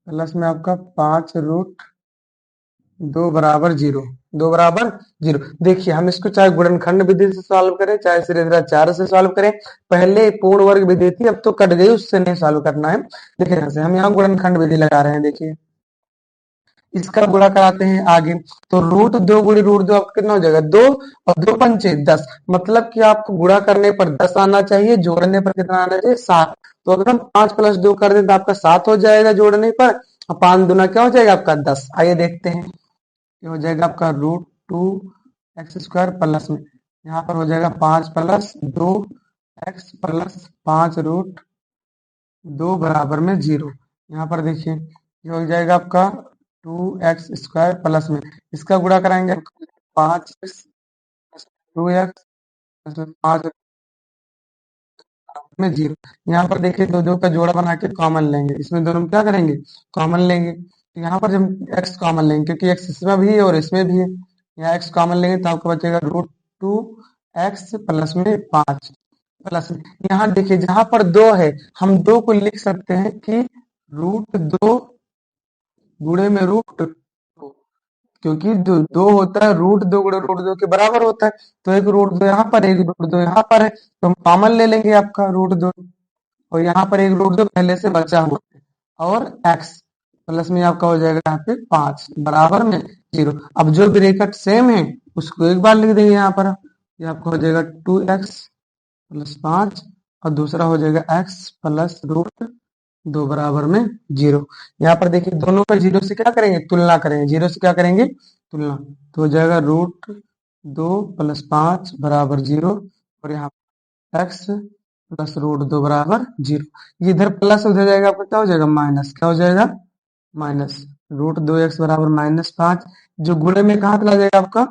Speaker 1: प्लस में आपका 5√2 बराबर 0, 2 बराबर 0। देखिए हम इसको चाहे गुणनखंड विधि से सॉल्व करें, चाहे सीधे से सॉल्व करें। पहले पूर्ण वर्ग विधि थी, अब तो कट गई, उससे नहीं सॉल्व करना है। देखिए जैसे हम यहाँ गुणनखंड विधि लगा रहे हैं, देखिए इसका गुणा कराते हैं आगे, तो √2 गुणी √2 आपका कितना हो जाएगा, 2, और 2 पंचे 10, मतलब कि आपको गुणा करने पर 10 आना चाहिए, जोड़ने पर कितना आना चाहिए, 7। तो अगर हम 5 + 2 कर दें तो आपका 7 हो जाएगा जोड़ने पर, और 5 दूना क्या हो जाएगा आपका 10। आइए देखते हैं, ये हो जाएगा आपका √2 x² प्लस में, यहाँ पर हो जाएगा 5 + 2x प्लस 5√2 बराबर में 0। यहाँ पर देखिए ये हो जाएगा आपका 2x² प्लस में, इसका गुणा कराएंगे 5x + 2x प्लस 5 में 0। यहाँ पर देखिए दो दो का जोड़ा बना के कॉमन लेंगे, इसमें दोनों में क्या करेंगे, कॉमन लेंगे। तो यहाँ पर जब x कॉमन लेंगे, क्योंकि x इसमें भी है और इसमें भी है, यहाँ x कॉमन लेंगे तो आपको बचेगा √2x प्लस में 5 प्लस में, यहाँ देखिए जहां पर 2 है, हम 2 को लिख सकते हैं कि √2 गुणे में √2, क्योंकि जो 2 होता है √2 गुणे √2 के बराबर होता है। तो एक √2 यहाँ पर, एक √2 यहाँ पर है, तो हम कॉमन ले लेंगे आपका √2, और यहाँ पर एक √2 पहले से बचा हुआ है, और x प्लस में आपका हो जाएगा यहाँ पे 5 बराबर में 0। अब जो ब्रैकेट सेम है उसको एक बार लिख देंगे यहाँ पर, ये आपका हो जाएगा 2x प्लस 5, और दूसरा हो जाएगा x प्लस √2 बराबर में 0। यहाँ पर देखिए दोनों का 0 से क्या करेंगे, तुलना करेंगे, 0 से क्या करेंगे, तुलना, तो हो जाएगा √2 प्लस 5 बराबर 0, और यहाँ x प्लस √2 बराबर 0। ये इधर प्लस उधर जाएगा, आपका क्या हो जाएगा, माइनस, क्या हो जाएगा, माइनस √2x बराबर -5, जो गुणे में कहाँ चला जाएगा आपका,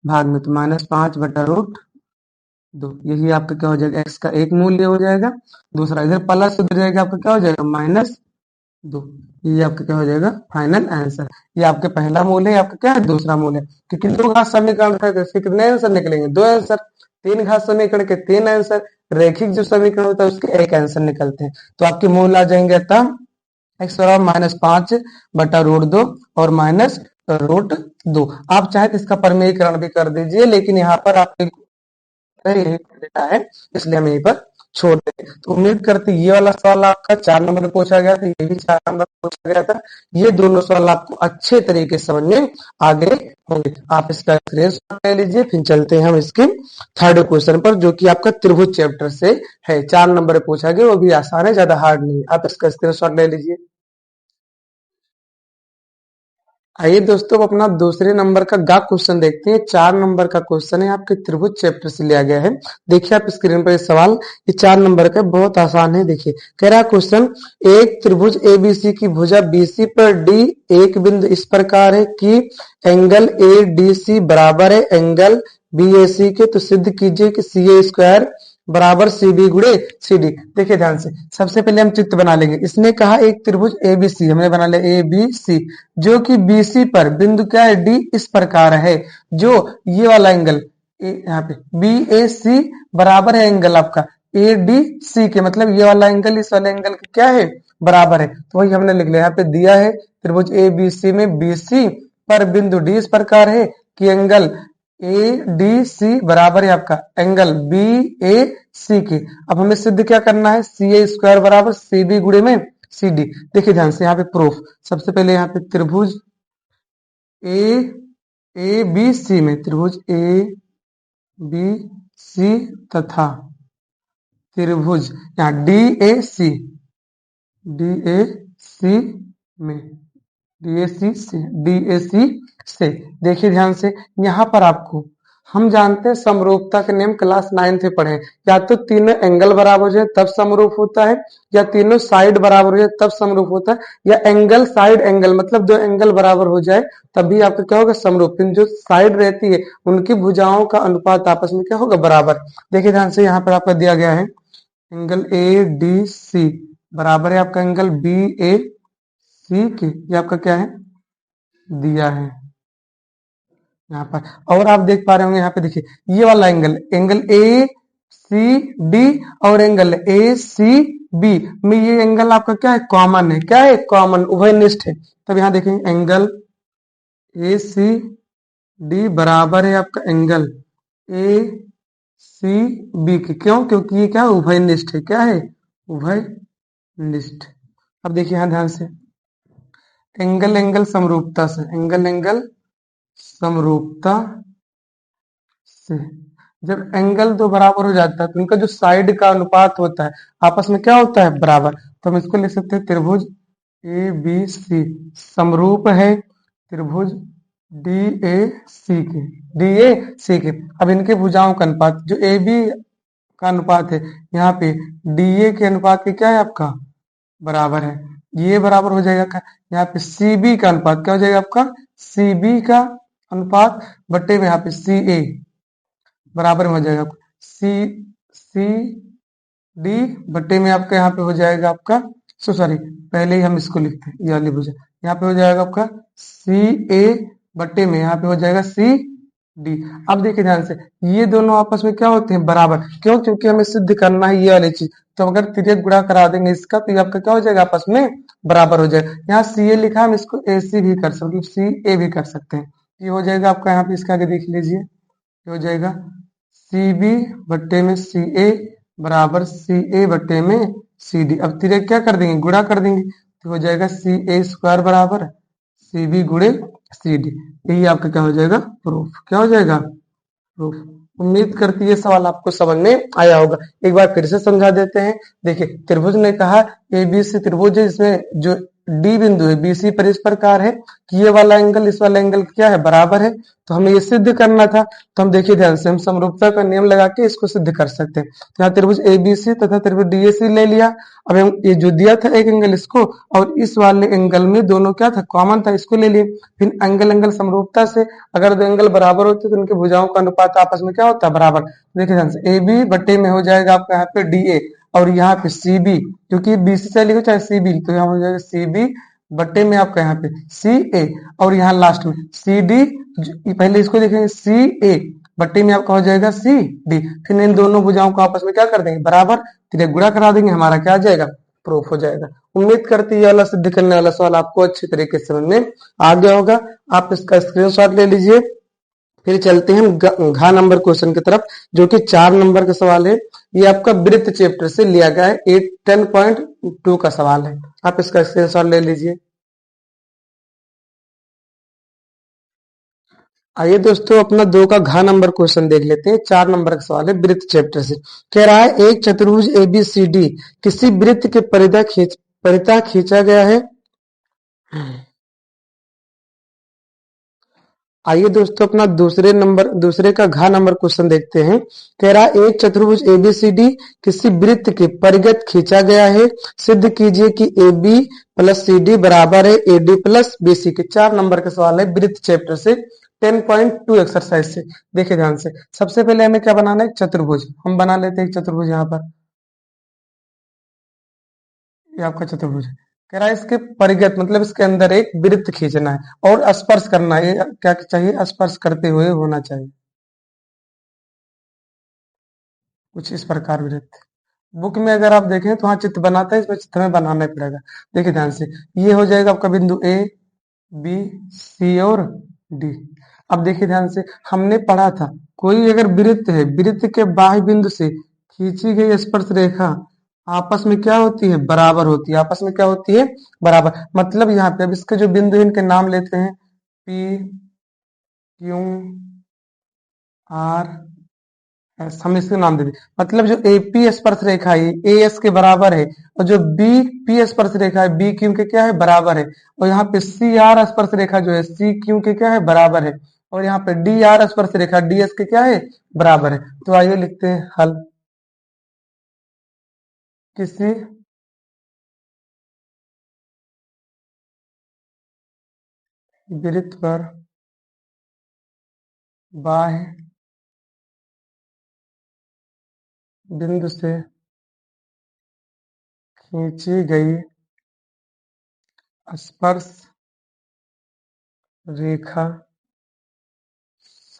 Speaker 1: भाग में, तो -5 बटा √2, यही आपका क्या हो जाएगा, x का एक मूल्य हो जाएगा। दूसरा इधर प्लस उधर जाएगा, आपका क्या हो जाएगा, -2, ये आपका क्या हो जाएगा, फाइनल आंसर। ये आपके पहला मूल्य है, आपका क्या है, दूसरा मूल्य है। क्योंकि दो घात समीकरण था, तो इसके कितने आंसर निकलेंगे, 2 आंसर। 3 घात समीकरण के 3 आंसर, रेखिक जो समीकरण होता है उसके 1 आंसर निकलते हैं। तो आपके मूल आ जाएंगे तब x बराबर -5 बटा √2 और -√2। आप चाहे तो इसका परमेयीकरण भी कर दीजिए, लेकिन यहाँ पर आप यही डेटा है, इसलिए हम यहीं पर छोड़ दें। तो उम्मीद करते ये वाला सवाल आपका 4 नंबर में पूछा गया था, ये भी 4 नंबर में पूछा गया था। ये दोनों सवाल आपको अच्छे तरीके से समझ में आ गए होंगे। आप इसका स्क्रीनशॉट ले लीजिए, फिर चलते हैं हम इसके थर्ड क्वेश्चन पर, जो कि आपका त्रिभुज चैप्टर से है, 4 नंबर में पूछा गया, वो भी आसान है, ज्यादा हार्ड नहीं है। आप इसका स्क्रीनशॉट ले लीजिए। आइए दोस्तों, अब अपना दूसरे नंबर का गा क्वेश्चन देखते हैं। 4 नंबर का क्वेश्चन है, आपके त्रिभुज चैप्टर से लिया गया है। देखिए आप स्क्रीन पर ये सवाल, ये 4 नंबर का बहुत आसान है। देखिए कह रहा है क्वेश्चन, एक त्रिभुज एबीसी की भुजा बीसी पर डी एक बिंदु इस प्रकार है कि एंगल ए डी सी बराबर है एंगल बी ए सी के, तो सिद्ध कीजिए कि सी ए स्क्वायर बराबर सी बी गुणे सी डी। देखिए ध्यान से, सबसे पहले हम चित्र बना लेंगे। इसने कहा एक त्रिभुज एबीसी, हमने बना लिया ए बी सी, जो कि बीसी पर बिंदु क्या है, डी इस प्रकार है, जो ये वाला एंगल यहाँ पे बी ए सी बराबर है एंगल आपका ए डी सी के, मतलब ये वाला एंगल इस वाले एंगल के क्या है, बराबर है। तो वही हमने लिख लिया, यहाँ पे दिया है त्रिभुज ए बी सी में बीसी पर बिंदु डी इस प्रकार है कि एंगल ए डी सी बराबर है आपका एंगल बी ए सी के। अब हमें सिद्ध क्या करना है, सी ए स्क्वायर बराबर सी बी गुणे में सी डी। देखिए ध्यान से, यहाँ पे प्रूफ, सबसे पहले यहाँ पे त्रिभुज ए ए बी सी में, त्रिभुज ए बी सी तथा त्रिभुज यहाँ D A C, D A सी में, डी ए सी से, डी ए सी से, देखिए ध्यान से, यहाँ पर आपको हम जानते हैं समरूपता के नियम क्लास 9th में पढ़े हैं। या तो तीनों एंगल बराबर हो जाए तब समरूप होता है, या तीनों साइड बराबर हो जाए तब समरूप होता है, या एंगल साइड एंगल मतलब दो एंगल बराबर हो जाए तभी आपका क्या होगा समरूप। जो साइड रहती है उनकी भुजाओं का अनुपात आपस में क्या होगा बराबर। देखिए ध्यान से यहाँ पर आपका दिया गया है एंगल ए डी सी बराबर है आपका एंगल बी ए सी के, ये आपका क्या है दिया है यहाँ पर। और आप देख पा रहे होंगे यहाँ पे देखिए ये वाला angle angle A C D और एंगल ए सी बी में ये एंगल आपका क्या है कॉमन है, क्या है कॉमन उभयनिष्ठ है। तब यहाँ देखेंगे एंगल ए सी डी बराबर है आपका एंगल ए सी बी के, क्यों क्योंकि ये क्या है उभयनिष्ठ है, क्या है उभयनिष्ठ। अब देखिए यहाँ ध्यान से एंगल एंगल समरूपता से, एंगल एंगल समरूपता से जब एंगल दो बराबर हो जाता है तो उनका जो साइड का अनुपात होता है आपस में क्या होता है बराबर। तो हम इसको लिख सकते हैं त्रिभुज ए बी सी समरूप है त्रिभुज डी ए सी के, डी ए सी के। अब इनके भुजाओं का अनुपात जो ए बी का अनुपात है यहाँ पे डी ए के अनुपात के क्या है आपका बराबर है। ये बराबर हो जाएगा यहाँ पे सी बी का अनुपात क्या हो जाएगा आपका सी बी का अनुपात बट्टे में यहाँ पे सी ए बराबर में हो जाएगा सी सी डी बट्टे में आपका यहाँ पे हो जाएगा आपका सॉरी पहले ही हम इसको लिखते हैं ये वाली भुजा यहाँ पे हो जाएगा आपका सी ए बट्टे में यहाँ पे हो जाएगा सी डी। अब देखिए ध्यान से ये दोनों आपस में क्या होते हैं बराबर, क्यों क्योंकि हमें सिद्ध करना है ये वाली चीज। तो अगर तिर्यक गुणा करा देंगे इसका तो ये आपका क्या हो जाएगा आपस में बराबर हो जाएगा। यहाँ सी ए लिखा हम इसको ए सी भी कर सकते मतलब सी ए भी कर सकते हैं। ये हो जाएगा आपका यहाँ पे इसका आगे देख लीजिए ये हो जाएगा सी बी बट्टे में सी ए बराबर सी ए बट्टे में सी डी। अब तिर्यक क्या कर देंगे गुणा कर देंगे तो हो जाएगा सी ए स्क्वायर बराबर सी बी गुणे सी डी। यही आपका क्या हो जाएगा प्रूफ, क्या हो जाएगा प्रूफ। उम्मीद करती है सवाल आपको समझ में आया होगा। एक बार फिर से समझा देते हैं। देखिए त्रिभुज ने कहा ए बी सी त्रिभुज है जिसमें जो डी बिंदु है बीसी पर इस प्रकार है कि ये वाला एंगल इस वाला एंगल क्या है बराबर है। तो हमें ये सिद्ध करना था तो हम देखिए ध्यान से हम समरूपता का नियम लगा के इसको सिद्ध कर सकते हैं। तो यहाँ त्रिभुज ए बी सी तथा त्रिभुज डी ए सी ले लिया। अब हम ये जो दिया था एक एंगल इसको और इस वाले एंगल में दोनों क्या था कॉमन था इसको ले लिए। फिर एंगल एंगल समरूपता से अगर दो एंगल बराबर होते तो उनके भुजाओं का अनुपात आपस में क्या होता है बराबर। देखिए ध्यान से ए बी बट्टे में हो जाएगा आपका यहाँ पे डी ए और यहाँ पे सी बी क्योंकि बी सी चलेगा चाहे सी बी तो यहाँ हो जाएगा सी बी बट्टे में आपका यहाँ पे सी ए और यहाँ लास्ट में सी डी। पहले इसको देखेंगे सी ए बट्टे में आपका हो जाएगा सी डी। फिर इन दोनों भुजाओं को आपस में क्या कर देंगे बराबर तिर्यक गुणा करा देंगे हमारा क्या आ जाएगा प्रूफ हो जाएगा। उम्मीद करती है ये वाला सिद्ध करने वाला सवाल आपको अच्छी तरीके से समझ में आ गया होगा। आप इसका स्क्रीनशॉट ले लीजिए। फिर चलते हैं हम घ नंबर क्वेश्चन की तरफ जो कि 4 नंबर का सवाल है। ये आपका वृत्त चैप्टर से लिया गया है 10.2 का सवाल है। आप इसका स्क्रीनशॉट ले लीजिए। आइए दोस्तों अपना 2 का घ नंबर क्वेश्चन देख लेते हैं। 4 नंबर का सवाल है वृत्त चैप्टर से। कह रहा है एक चतुर्भुज ABCD किसी वृत्त के परितः खींचा गया है। आइए दोस्तों अपना दूसरे का घ नंबर क्वेश्चन देखते हैं। कह रहा है एक चतुर्भुज ABCD किसी वृत्त के परिगत खींचा गया है। सिद्ध कीजिए कि AB प्लस CD बराबर है AD प्लस BC के। 4 नंबर का सवाल है वृत्त चैप्टर से 10.2 एक्सरसाइज से। देखिए ध्यान से सबसे पहले हमें क्या बनाना है चतुर्भुज। हम बना लेते हैं एक चतुर्भुज यहाँ पर ये आपका चतुर्भुज है। कह रहा है इसके परिगत मतलब इसके अंदर एक वृत्त खींचना है और स्पर्श करना है। क्या चाहिए स्पर्श करते हुए होना चाहिए कुछ इस प्रकार वृत्त। बुक में अगर आप देखें तो वहां चित्र बनाता है इसमें चित्र में बनाना पड़ेगा। देखिए ध्यान से ये हो जाएगा आपका बिंदु ए बी सी और डी। अब देखिए ध्यान से हमने पढ़ा था कोई अगर वृत्त है वृत्त के बाह्य बिंदु से खींची गई स्पर्श रेखा आपस में क्या होती है बराबर होती है। आपस में क्या होती है बराबर मतलब यहाँ पे अब इसके जो बिंदु इनके नाम लेते हैं पी क्यू आर एस। हम इसके नाम दे दें मतलब जो एपी स्पर्श रेखा है ए एस के बराबर है और जो बी पी स्पर्श रेखा है बी क्यू के क्या है बराबर है और यहाँ पे सी आर स्पर्श रेखा जो है सी क्यू के क्या है बराबर है और यहाँ पे डी आर स्पर्श रेखा डी एस के क्या है, बराबर है। तो आइए लिखते हैं हल। किसी वृत्त पर बाह्य बिंदु से खींची गई स्पर्श रेखा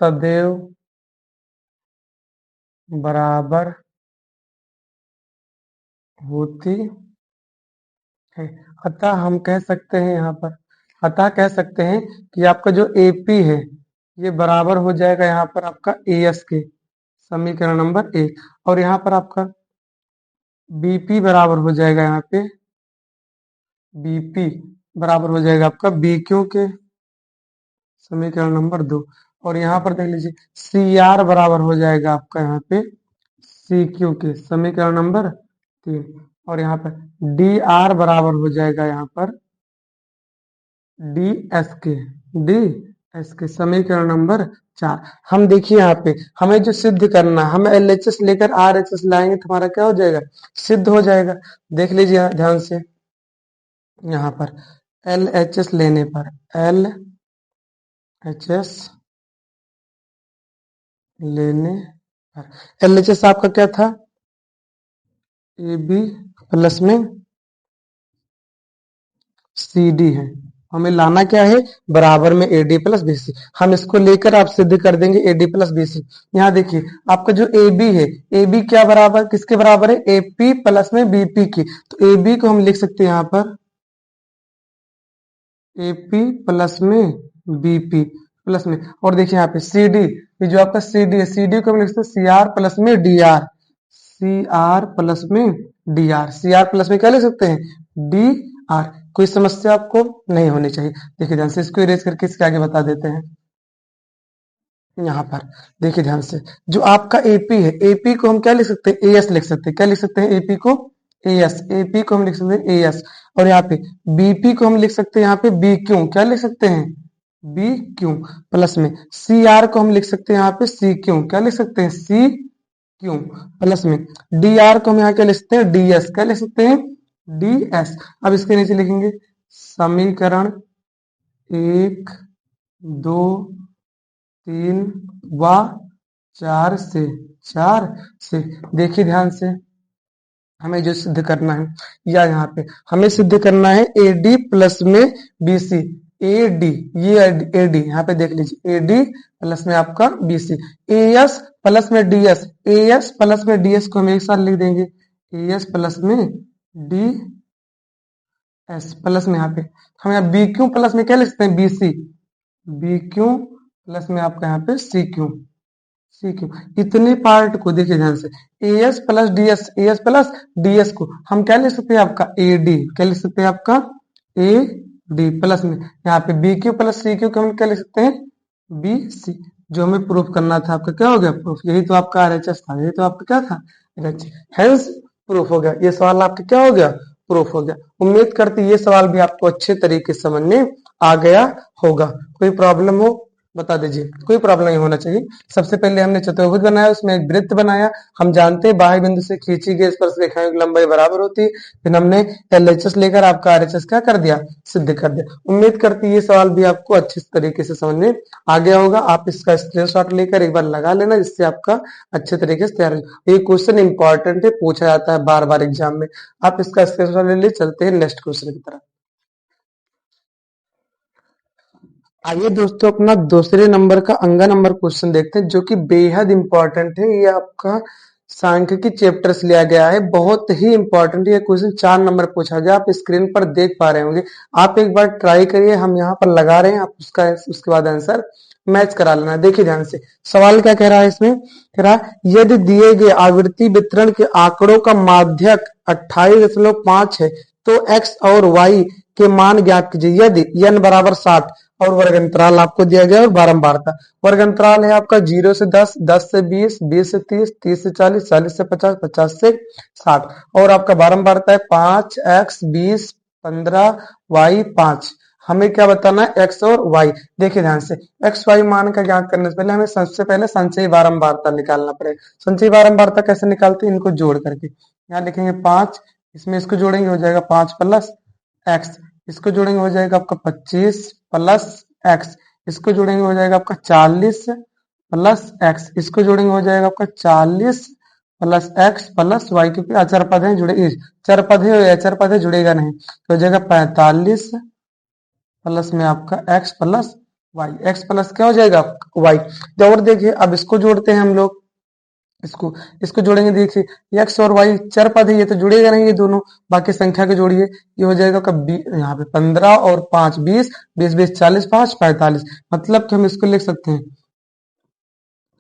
Speaker 1: सदैव बराबर होती है। अतः हम कह सकते हैं यहाँ पर, अतः कह सकते हैं कि आपका जो एपी है ये बराबर हो जाएगा यहाँ पर आपका एएस के, समीकरण नंबर 1। और यहाँ पर आपका बीपी बराबर हो जाएगा, यहाँ पे बीपी बराबर हो जाएगा आपका बीक्यू के, समीकरण नंबर 2। और यहाँ पर देख लीजिए सी आर बराबर हो जाएगा आपका यहाँ पे सी क्यू के, समीकरण नंबर 3। और यहाँ पर डी आर बराबर हो जाएगा यहाँ पर डी एस के, डी एस के, समीकरण नंबर 4। हम देखिए यहाँ पे हमें जो सिद्ध करना, हम एल एच एस लेकर आर एच एस लाएंगे तो हमारा क्या हो जाएगा, सिद्ध हो जाएगा। देख लीजिए ध्यान से, यहाँ पर एल एच एस लेने पर, एल एच एस लेने पर एल एच एस आपका क्या था, ए बी प्लस में सी डी है। हमें लाना क्या है, बराबर में A D plus B C. हम इसको लेकर आप सिद्ध कर देंगे A D plus B C. यहाँ देखिए आपका जो ए बी है, ए बी क्या बराबर, किसके बराबर है, ए पी प्लस में बी पी की। तो ए बी को हम लिख सकते हैं यहाँ पर ए पी प्लस में बी पी प्लस में। और देखिए यहाँ पे सी डी, ये जो आपका सी डी है, सी डी को हम लिख सकते हैं सी आर प्लस में D R, C R plus में D R, C R plus में क्या लिख सकते हैं, डी आर। कोई समस्या आपको नहीं होनी चाहिए। देखिए ध्यान से इसको इरेज करके इसके आगे बता देते हैं। यहाँ पर देखिए ध्यान से, जो आपका एपी है, एपी को हम क्या लिख सकते हैं, एएस लिख सकते हैं। क्या लिख सकते हैं, एपी को एएस, एपी को हम लिख सकते हैं एएस। और यहाँ पे बीपी को हम लिख सकते हैं यहाँ पे बी क्यू, क्या लिख सकते हैं, बी क्यू प्लस में। सी आर को हम लिख सकते हैं यहाँ पे सी क्यू, क्या लिख सकते हैं, सी क्यू प्लस में। डी आर को हम यहाँ क्या लिख सकते हैं, डी एस, क्या लिख सकते हैं, डी एस। अब इसके नीचे लिखेंगे समीकरण 1, 2, 3 व 4 से, 4 से। देखिए ध्यान से, हमें जो सिद्ध करना है, या यहाँ पे हमें सिद्ध करना है ए डी प्लस में बी सी, ए डी, ये ए डी यहाँ पे देख लीजिए, ए डी प्लस में आपका B C, A S plus में D S, A S plus में डी एस को हम एक साथ लिख देंगे, ए एस प्लस में डी एस प्लस में यहाँ पे हम यहाँ बी क्यू प्लस में क्या लिख सकते हैं, B C, B Q plus में आपका यहाँ पे सी क्यू, सी क्यू। इतने पार्ट को देखिए ध्यान से, A S plus D S, A S plus D S को हम क्या लिख सकते हैं, आपका ए डी, क्या लिख सकते हैं, आपका ए डी प्लस में यहाँ पे B Q plus C Q को हम क्या लिख सकते हैं, बी सी। जो हमें प्रूफ करना था आपका क्या हो गया, प्रूफ। यही तो आपका आरएचएस था, यही तो आपका क्या था, आरएचएस, हेंस प्रूफ हो गया। ये सवाल आपका क्या हो गया, प्रूफ हो गया। उम्मीद करती ये सवाल भी आपको अच्छे तरीके से समझ में आ गया होगा। कोई प्रॉब्लम हो बता दीजिए, कोई प्रॉब्लम नहीं होना चाहिए। सबसे पहले हमने चतुर्भुज बनाया, उसमें एक वृत्त बनाया। हम जानते हैं बाह्य बिंदु से खींची गई स्पर्श रेखाओं की लंबाई बराबर होती है। फिर हमने एलएचएस लेकर आपका आरएचएस क्या कर दिया, सिद्ध कर दिया। उम्मीद करती ये सवाल भी आपको अच्छे तरीके से समझ में आ गया होगा। आप इसका स्क्रीनशॉट लेकर एक बार लगा लेना, जिससे आपका अच्छे तरीके से तैयार हो। ये क्वेश्चन इंपॉर्टेंट है, पूछा जाता है बार बार एग्जाम में। आप इसका स्क्रीनशॉट ले लिए, चलते हैं नेक्स्ट क्वेश्चन की तरफ। आइए दोस्तों, अपना दूसरे नंबर का अंगा नंबर क्वेश्चन देखते हैं, जो कि बेहद इंपॉर्टेंट है। ये आपका सांख्यिकी चैप्टर से लिया गया है, बहुत ही इंपॉर्टेंट। ये क्वेश्चन 4 नंबर पूछा गया, आप स्क्रीन पर देख पा रहे होंगे। आप एक बार ट्राई करिए, हम यहाँ पर लगा रहे हैं, आप उसके बाद आंसर मैच करा लेना। देखिए ध्यान से, सवाल क्या कह रहा है इसमें, कह रहा है यदि दिए गए आवृत्ति वितरण के आंकड़ों का माध्यक 28.5 है तो x और y के मान ज्ञात कीजिए। यदि n बराबर 60 और वर्ग अंतराल आपको दिया गया और बारंबारता, वर्ग अंतराल है आपका 0 से 10, 10 से 20, 20 से 30, 30 से 40, 40 से 50, 50 से 60, और आपका बारंबारता है 5, x 20, 15, y 5। हमें क्या बताना है, एक्स और वाई। देखिए ध्यान से, एक्स वाई मान का ज्ञात करने से पहले हमें सबसे पहले संचयी बारंबारता निकालना पड़ेगा। संचयी बारंबारता कैसे निकालते हैं, इनको जोड़ करके। यहाँ लिखेंगे 5, इसमें इसको जोड़ेंगे हो जाएगा 5 प्लस एक्स, इसको जोड़ेंगे हो जाएगा आपका 25 प्लस एक्स, इसको जोड़ेंगे हो जाएगा आपका 40 प्लस एक्स, इसको जोड़ेंगे हो जाएगा आपका 40 प्लस एक्स प्लस वाई, क्योंकि अचर पद है जुड़े, चर पद है, अचर पद है जुड़ेगा नहीं, तो हो जाएगा 45 प्लस में आपका x plus Y, X plus क्या हो जाएगा वाई। तो और देखिए अब इसको जोड़ते हैं हम लोग, इसको इसको जोड़ेंगे। देखिए x और y चर पद है, ये तो जुड़ेगा नहीं, ये दोनों बाकी संख्या के जोड़िए, ये हो जाएगा कब, यहाँ पे 15 और 5 20, 20 20 40, 5 45, मतलब कि हम इसको लिख सकते हैं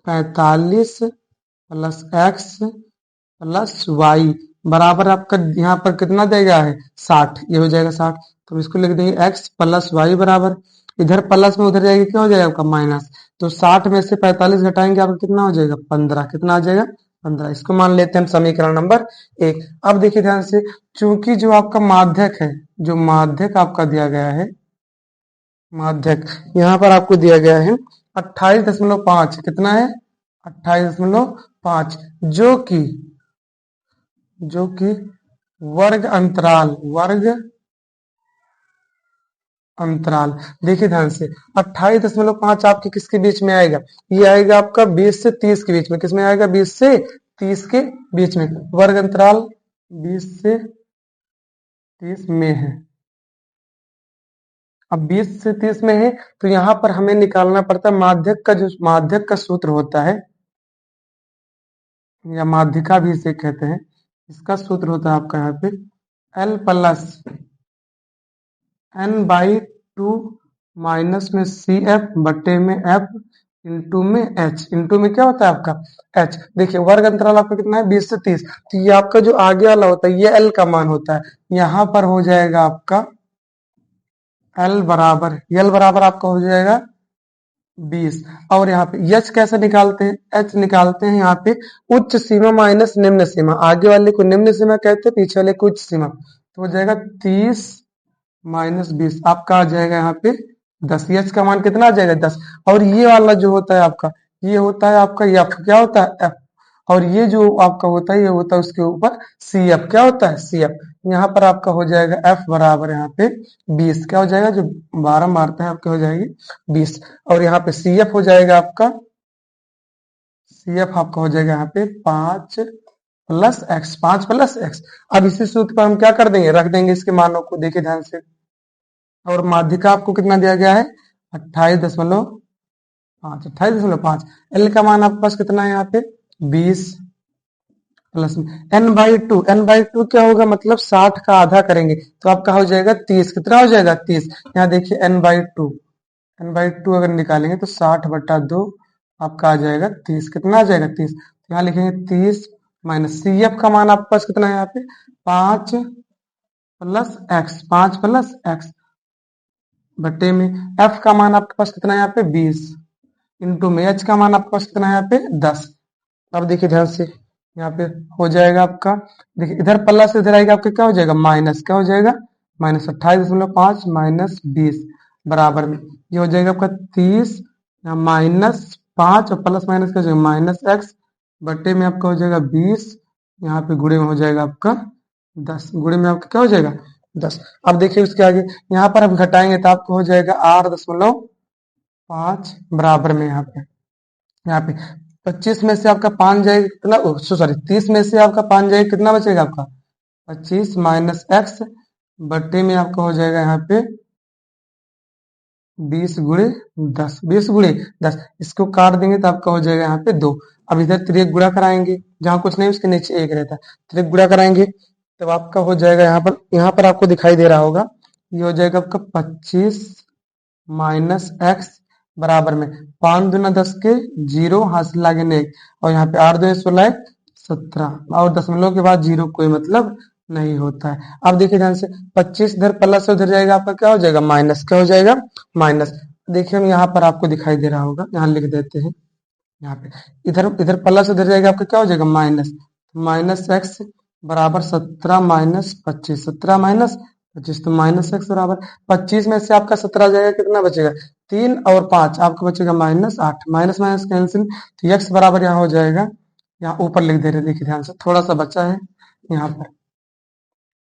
Speaker 1: 45 प्लस एक्स प्लस वाई बराबर आपका यहाँ पर कितना देगा है 60, ये हो जाएगा 60। तो इसको लिख देंगे x प्लस वाई बराबर, इधर प्लस में उधर जाएगा क्या हो जाएगा आपका माइनस, तो 60 में से 45 घटाएंगे आपका कितना हो जाएगा 15, कितना आ जाएगा 15। इसको मान लेते हैं हम समीकरण नंबर 1। अब देखिए ध्यान से, चूंकि जो आपका माध्यक है, जो माध्यक आपका दिया गया है, माध्यक यहाँ पर आपको दिया गया है 28.5, कितना है 28.5, जो कि वर्ग अंतराल। देखिए ध्यान से, 28.5 आपके किसके बीच में आएगा, ये आएगा आपका 20 से 30 के बीच में, किसमें आएगा 20 से 30 के बीच में, वर्ग अंतराल 20 से 30 में है। अब 20 से 30 में है, तो यहाँ पर हमें निकालना पड़ता है माध्यक का, जो माध्यक का सूत्र होता है, या माध्यिका भी इसे कहते हैं, इसका सूत्र होता है आपका यहाँ पे L plus n by 2 minus में सी एफ बटे में एफ इंटू में एच, इंटू में क्या होता है आपका एच। देखिए वर्ग अंतराल आपका कितना है 20 से 30, तो ये आपका जो आगे वाला होता है ये एल का मान होता है, यहाँ पर हो जाएगा आपका एल बराबर आपका हो जाएगा 20। और यहाँ पे एच कैसे निकालते हैं, एच निकालते हैं यहाँ पे उच्च सीमा माइनस निम्न सीमा, आगे वाले को निम्न सीमा कहते हैं, पीछे वाले को उच्च सीमा, तो हो जाएगा 30 माइनस 20, आपका आ जाएगा यहाँ पे 10, एच का मान कितना आ जाएगा 10। और ये वाला जो होता है आपका, ये होता है आपका एफ, क्या होता है एफ, और ये जो आपका होता है ये होता है उसके ऊपर सी एफ, क्या होता है सी एफ। यहाँ पर आपका हो जाएगा एफ बराबर यहाँ पे 20, क्या हो जाएगा जो 12 मारते हैं आपके हो जाएगी 20, और यहाँ पे सी एफ हो जाएगा आपका, सी एफ आपका हो जाएगा यहाँ पे 5 प्लस एक्स, 5 प्लस एक्स। अब इसी सूत्र पर हम क्या कर देंगे, रख देंगे इसके मानों को, देखिए ध्यान से। और माध्यिका आपको कितना दिया गया है 28.5, एल का मान आपके पास कितना है यहाँ पे 20 प्लस में n/2 क्या होगा, मतलब 60 का आधा करेंगे तो आपका हो जाएगा 30, कितना हो जाएगा 30। यहाँ देखिए n/2 अगर निकालेंगे तो 60/2 आपका आ जाएगा 30, कितना आ जाएगा 30। तो यहाँ लिखेंगे 30 माइनस सी एफ का मान आपके पास कितना है यहाँ पे 5 प्लस एक्स बटे में एफ का मान आपके पास कितना है यहाँ पे 20, इंटू में एच का मान आपके पास कितना है यहाँ पे 10। अब देखिए ध्यान से, यहाँ पे हो जाएगा आपका, देखिए इधर प्लस इधर आएगा आपका क्या हो जाएगा माइनस, क्या हो जाएगा माइनस 28.5 माइनस 20 बराबर में ये हो जाएगा आपका 30, माइनस 5 और प्लस माइनस क्या हो जाएगा माइनस एक्स बटे में आपका हो जाएगा 20, यहाँ पे गुणे में हो जाएगा आपका 10, गुणे में आपका क्या हो जाएगा 10। अब देखिए उसके आगे यहाँ पर हम घटाएंगे तो आपको हो जाएगा 8.5 बराबर में यहाँ पे 25 में से आपका 5 जाएगा कितना, सॉरी 30 में से आपका 5 जाएगा कितना बचेगा आपका 25 माइनस एक्स बटे में आपका हो जाएगा यहाँ पे 20 गुणे 10, 20 गुणे 10, इसको काट देंगे तो आपका हो जाएगा यहाँ पे 2। अब इधर त्रिक गुणा कराएंगे, जहां कुछ नहीं उसके नीचे 1 रहता है, त्रिक गुणा कराएंगे तब आपका हो जाएगा यहाँ पर आपको दिखाई दे रहा होगा, ये हो जाएगा आपका 25 माइनस एक्स बराबर में 5 दूना 10 के 0 हासिल लागे ने 1, और यहाँ पे 8 दूनी 16 17, और दशमलव के बाद 0 कोई मतलब नहीं होता है। अब देखिए ध्यान से 25 इधर प्लस उधर जाएगा आपका क्या हो जाएगा माइनस, क्या हो जाएगा माइनस। देखिए हम यहाँ पर आपको दिखाई दे रहा होगा, यहाँ लिख देते हैं, यहाँ पे इधर इधर प्लस उधर जाएगा आपका क्या हो जाएगा माइनस, माइनस एक्स बराबर 17 माइनस 25, 17 माइनस 25 तो माइनस एक्स बराबर 25 में से आपका 17 जाएगा, कितना बचेगा 3 और 5 आपका बचेगा -8, माइनस माइनस कैंसिल, तो एक्स बराबर यहाँ हो जाएगा, यहाँ ऊपर लिख दे रहे देखिए ध्यान से, थोड़ा सा बचा है यहाँ पर,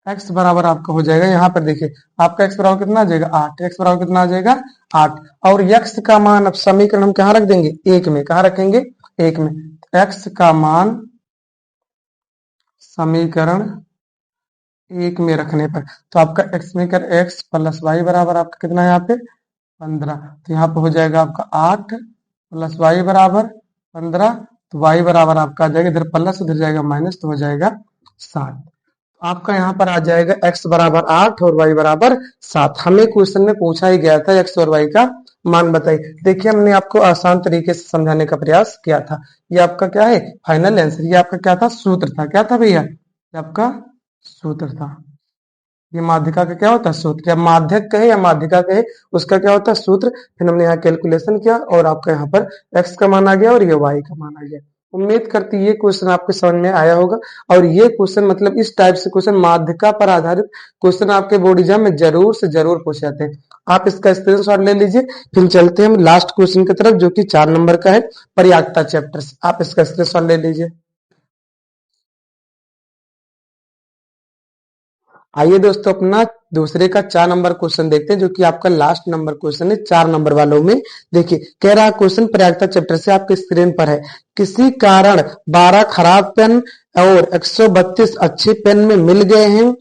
Speaker 1: एक्स बराबर आपका हो जाएगा यहाँ पर देखिए, आपका एक्स बराबर कितना आ जाएगा 8, एक्स बराबर कितना आ जाएगा 8, और एक्स का मान अब समीकरण हम कहाँ रख देंगे, एक में, कहाँ रखेंगे एक में, एक्स का मान समीकरण एक में रखने पर, तो आपका एक्स में कर एक्स प्लस वाई बराबर आपका कितना है यहाँ पे 15, तो यहाँ पे हो जाएगा आपका 8 प्लस वाई बराबर 15, तो वाई बराबर आपका आ जाएगा, इधर प्लस उधर जाएगा माइनस, तो हो जाएगा 7, आपका यहाँ पर आ जाएगा x बराबर 8 और y बराबर 7। हमें क्वेश्चन में पूछा ही गया था x और y का मान बताइए। देखिए हमने आपको आसान तरीके से समझाने का प्रयास किया था। ये आपका क्या है फाइनल आंसर, ये आपका क्या था सूत्र था, क्या था भैया ये आपका सूत्र था। ये माध्यिका का क्या होता है सूत्र, जब माध्यक कहे या माध्यिका कहे उसका क्या होता है सूत्र। फिर हमने यहाँ कैलकुलेशन किया और आपका यहाँ पर x का मान आ गया और ये y का मान आ गया। उम्मीद करती ये क्वेश्चन आपके समझ में आया होगा, और ये क्वेश्चन मतलब इस टाइप से क्वेश्चन माध्यिका पर आधारित क्वेश्चन आपके बोर्ड एग्जाम में जरूर से जरूर पूछे जाते हैं। आप इसका स्क्रीनशॉट ले लीजिए। फिर चलते हैं हम लास्ट क्वेश्चन की तरफ जो कि 4 नंबर का है पर्याप्तता चैप्टर से। आप इसका स्क्रीनशॉट ले लीजिए। आइए दोस्तों अपना दूसरे का 4 नंबर क्वेश्चन देखते हैं जो कि आपका लास्ट नंबर क्वेश्चन है 4 नंबर वालों में। देखिए कह रहा क्वेश्चन पर्याप्तता चैप्टर से आपके स्क्रीन पर है। किसी कारण 12 खराब पेन और 132 अच्छे पेन में मिल गए हैं।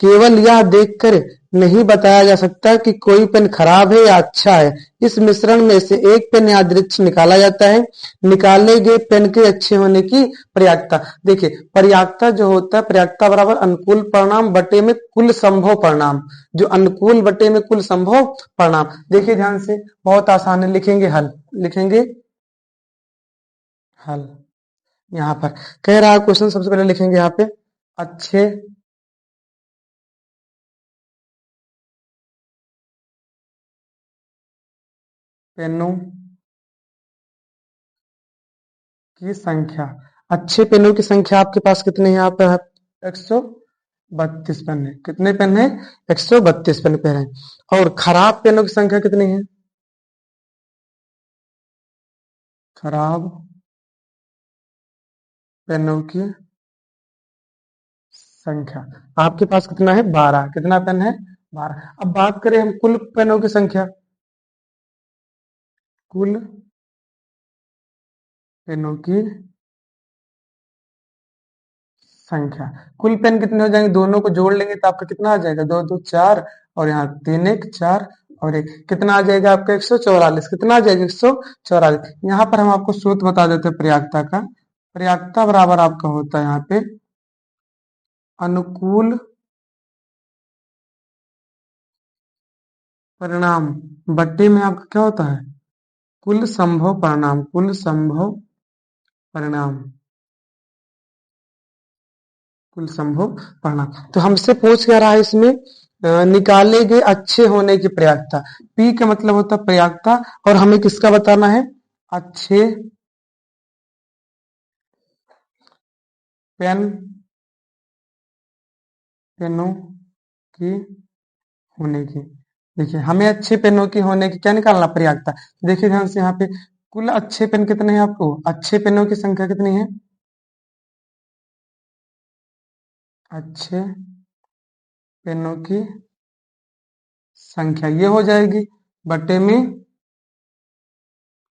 Speaker 1: केवल यह देखकर नहीं बताया जा सकता कि कोई पेन खराब है या अच्छा है। इस मिश्रण में से एक पेन यादृच्छिक निकाला जाता है। निकाले गए पेन के अच्छे होने की पर्याप्तता। देखिए पर्याप्तता जो होता है, पर्याप्तता बराबर अनुकूल परिणाम बटे में कुल संभव परिणाम, जो अनुकूल बटे में कुल संभव परिणाम। देखिए ध्यान से, बहुत आसान है, लिखेंगे हल, लिखेंगे हल। यहाँ पर कह रहा है क्वेश्चन, सबसे पहले लिखेंगे यहाँ पे अच्छे पेनों की संख्या। अच्छे पेनों की संख्या आपके पास कितने हैं यहाँ पे 132 पेन है। कितने पेन है 132 पेन पे है। और खराब पेनों की संख्या कितनी है, खराब पेनों की संख्या आपके पास कितना है 12। कितना पेन है 12। अब बात करें हम कुल पेनों की संख्या, कुल पेनों की संख्या, कुल पेन कितने हो जाएंगे, दोनों को जोड़ लेंगे तो आपका कितना आ जाएगा 2 2 4 और यहाँ 3 1 4 और 1, कितना आ जाएगा आपका 144। कितना आ जाएगा 144। यहाँ पर हम आपको सूत्र बता देते हैं पर्याप्तता का। पर्याप्तता बराबर आपका होता है यहाँ पे अनुकूल परिणाम बट्टे में आपका क्या होता है कुल संभव परिणाम, कुल संभव परिणाम, कुल संभव परिणाम। तो हमसे पूछ क्या रहा है इसमें, निकाले गए अच्छे होने की पर्याप्तता। पी का मतलब होता है पर्याप्तता, और हमें किसका बताना है अच्छे पेन पेनों की होने की। देखिए हमें अच्छे पेनों की होने की क्या निकालना पर्याप्तता। देखिए ध्यान से यहाँ पे कुल अच्छे पेन कितने हैं, आपको अच्छे पेनों की संख्या कितनी है, अच्छे पेनों की संख्या ये हो जाएगी बटे में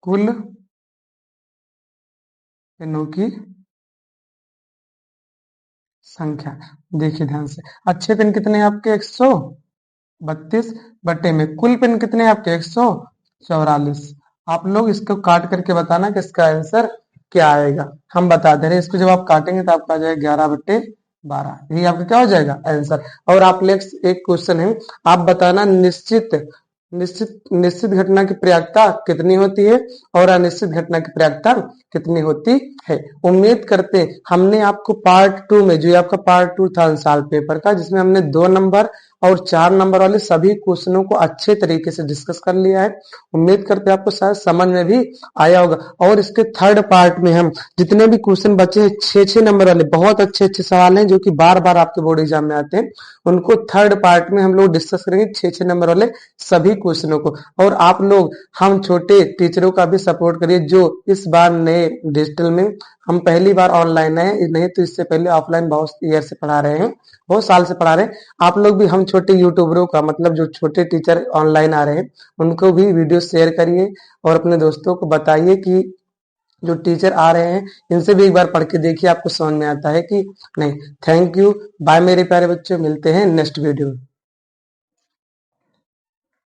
Speaker 1: कुल पेनों की संख्या। देखिए ध्यान से, अच्छे पेन कितने हैं आपके 132 बटे में कुल पेन कितने हैं आपके 144। आप लोग इसको काट करके बताना कि इसका आंसर क्या आएगा। हम बता दे रहे हैं, इसको जब आप काटेंगे तो आपका आ जाएगा 11/12। यही आपका क्या हो जाएगा आंसर। और आप नेक्स्ट एक क्वेश्चन है, आप बताना निश्चित निश्चित निश्चित घटना की पर्याप्तता कितनी होती है और अनिश्चित घटना की पर्याप्तता कितनी होती है। उम्मीद करते हैं हमने आपको पार्ट 2 में, जो आपका पार्ट 2 था अंशाल पेपर का, जिसमें हमने 2 नंबर और 4 नंबर वाले सभी क्वेश्चनों को अच्छे तरीके से डिस्कस कर लिया है। उम्मीद करते हैं आपको शायद समझ में भी आया होगा। और इसके थर्ड पार्ट में हम जितने भी क्वेश्चन बचे हैं 6-6 नंबर वाले बहुत अच्छे सवाल हैं जो कि बार-बार आपके बोर्ड एग्जाम में आते हैं, उनको थर्ड पार्ट में हम लोग डिस्कस करेंगे 6-6 नंबर वाले सभी क्वेश्चनों को। और आप लोग हम छोटे टीचरों का भी सपोर्ट करिए जो इस बार नए डिजिटल में हम पहली बार ऑनलाइन है, नहीं तो इससे पहले ऑफलाइन बहुत ईयर से पढ़ा रहे हैं, बहुत साल से पढ़ा रहे हैं। आप लोग भी हम छोटे यूट्यूबरों का मतलब जो छोटे टीचर ऑनलाइन आ रहे हैं उनको भी वीडियो शेयर करिए और अपने दोस्तों को बताइए कि जो टीचर आ रहे हैं इनसे भी एक बार पढ़ के देखिए आपको समझ में आता है कि नहीं। थैंक यू, बाय मेरे प्यारे बच्चों, मिलते हैं नेक्स्ट वीडियो में।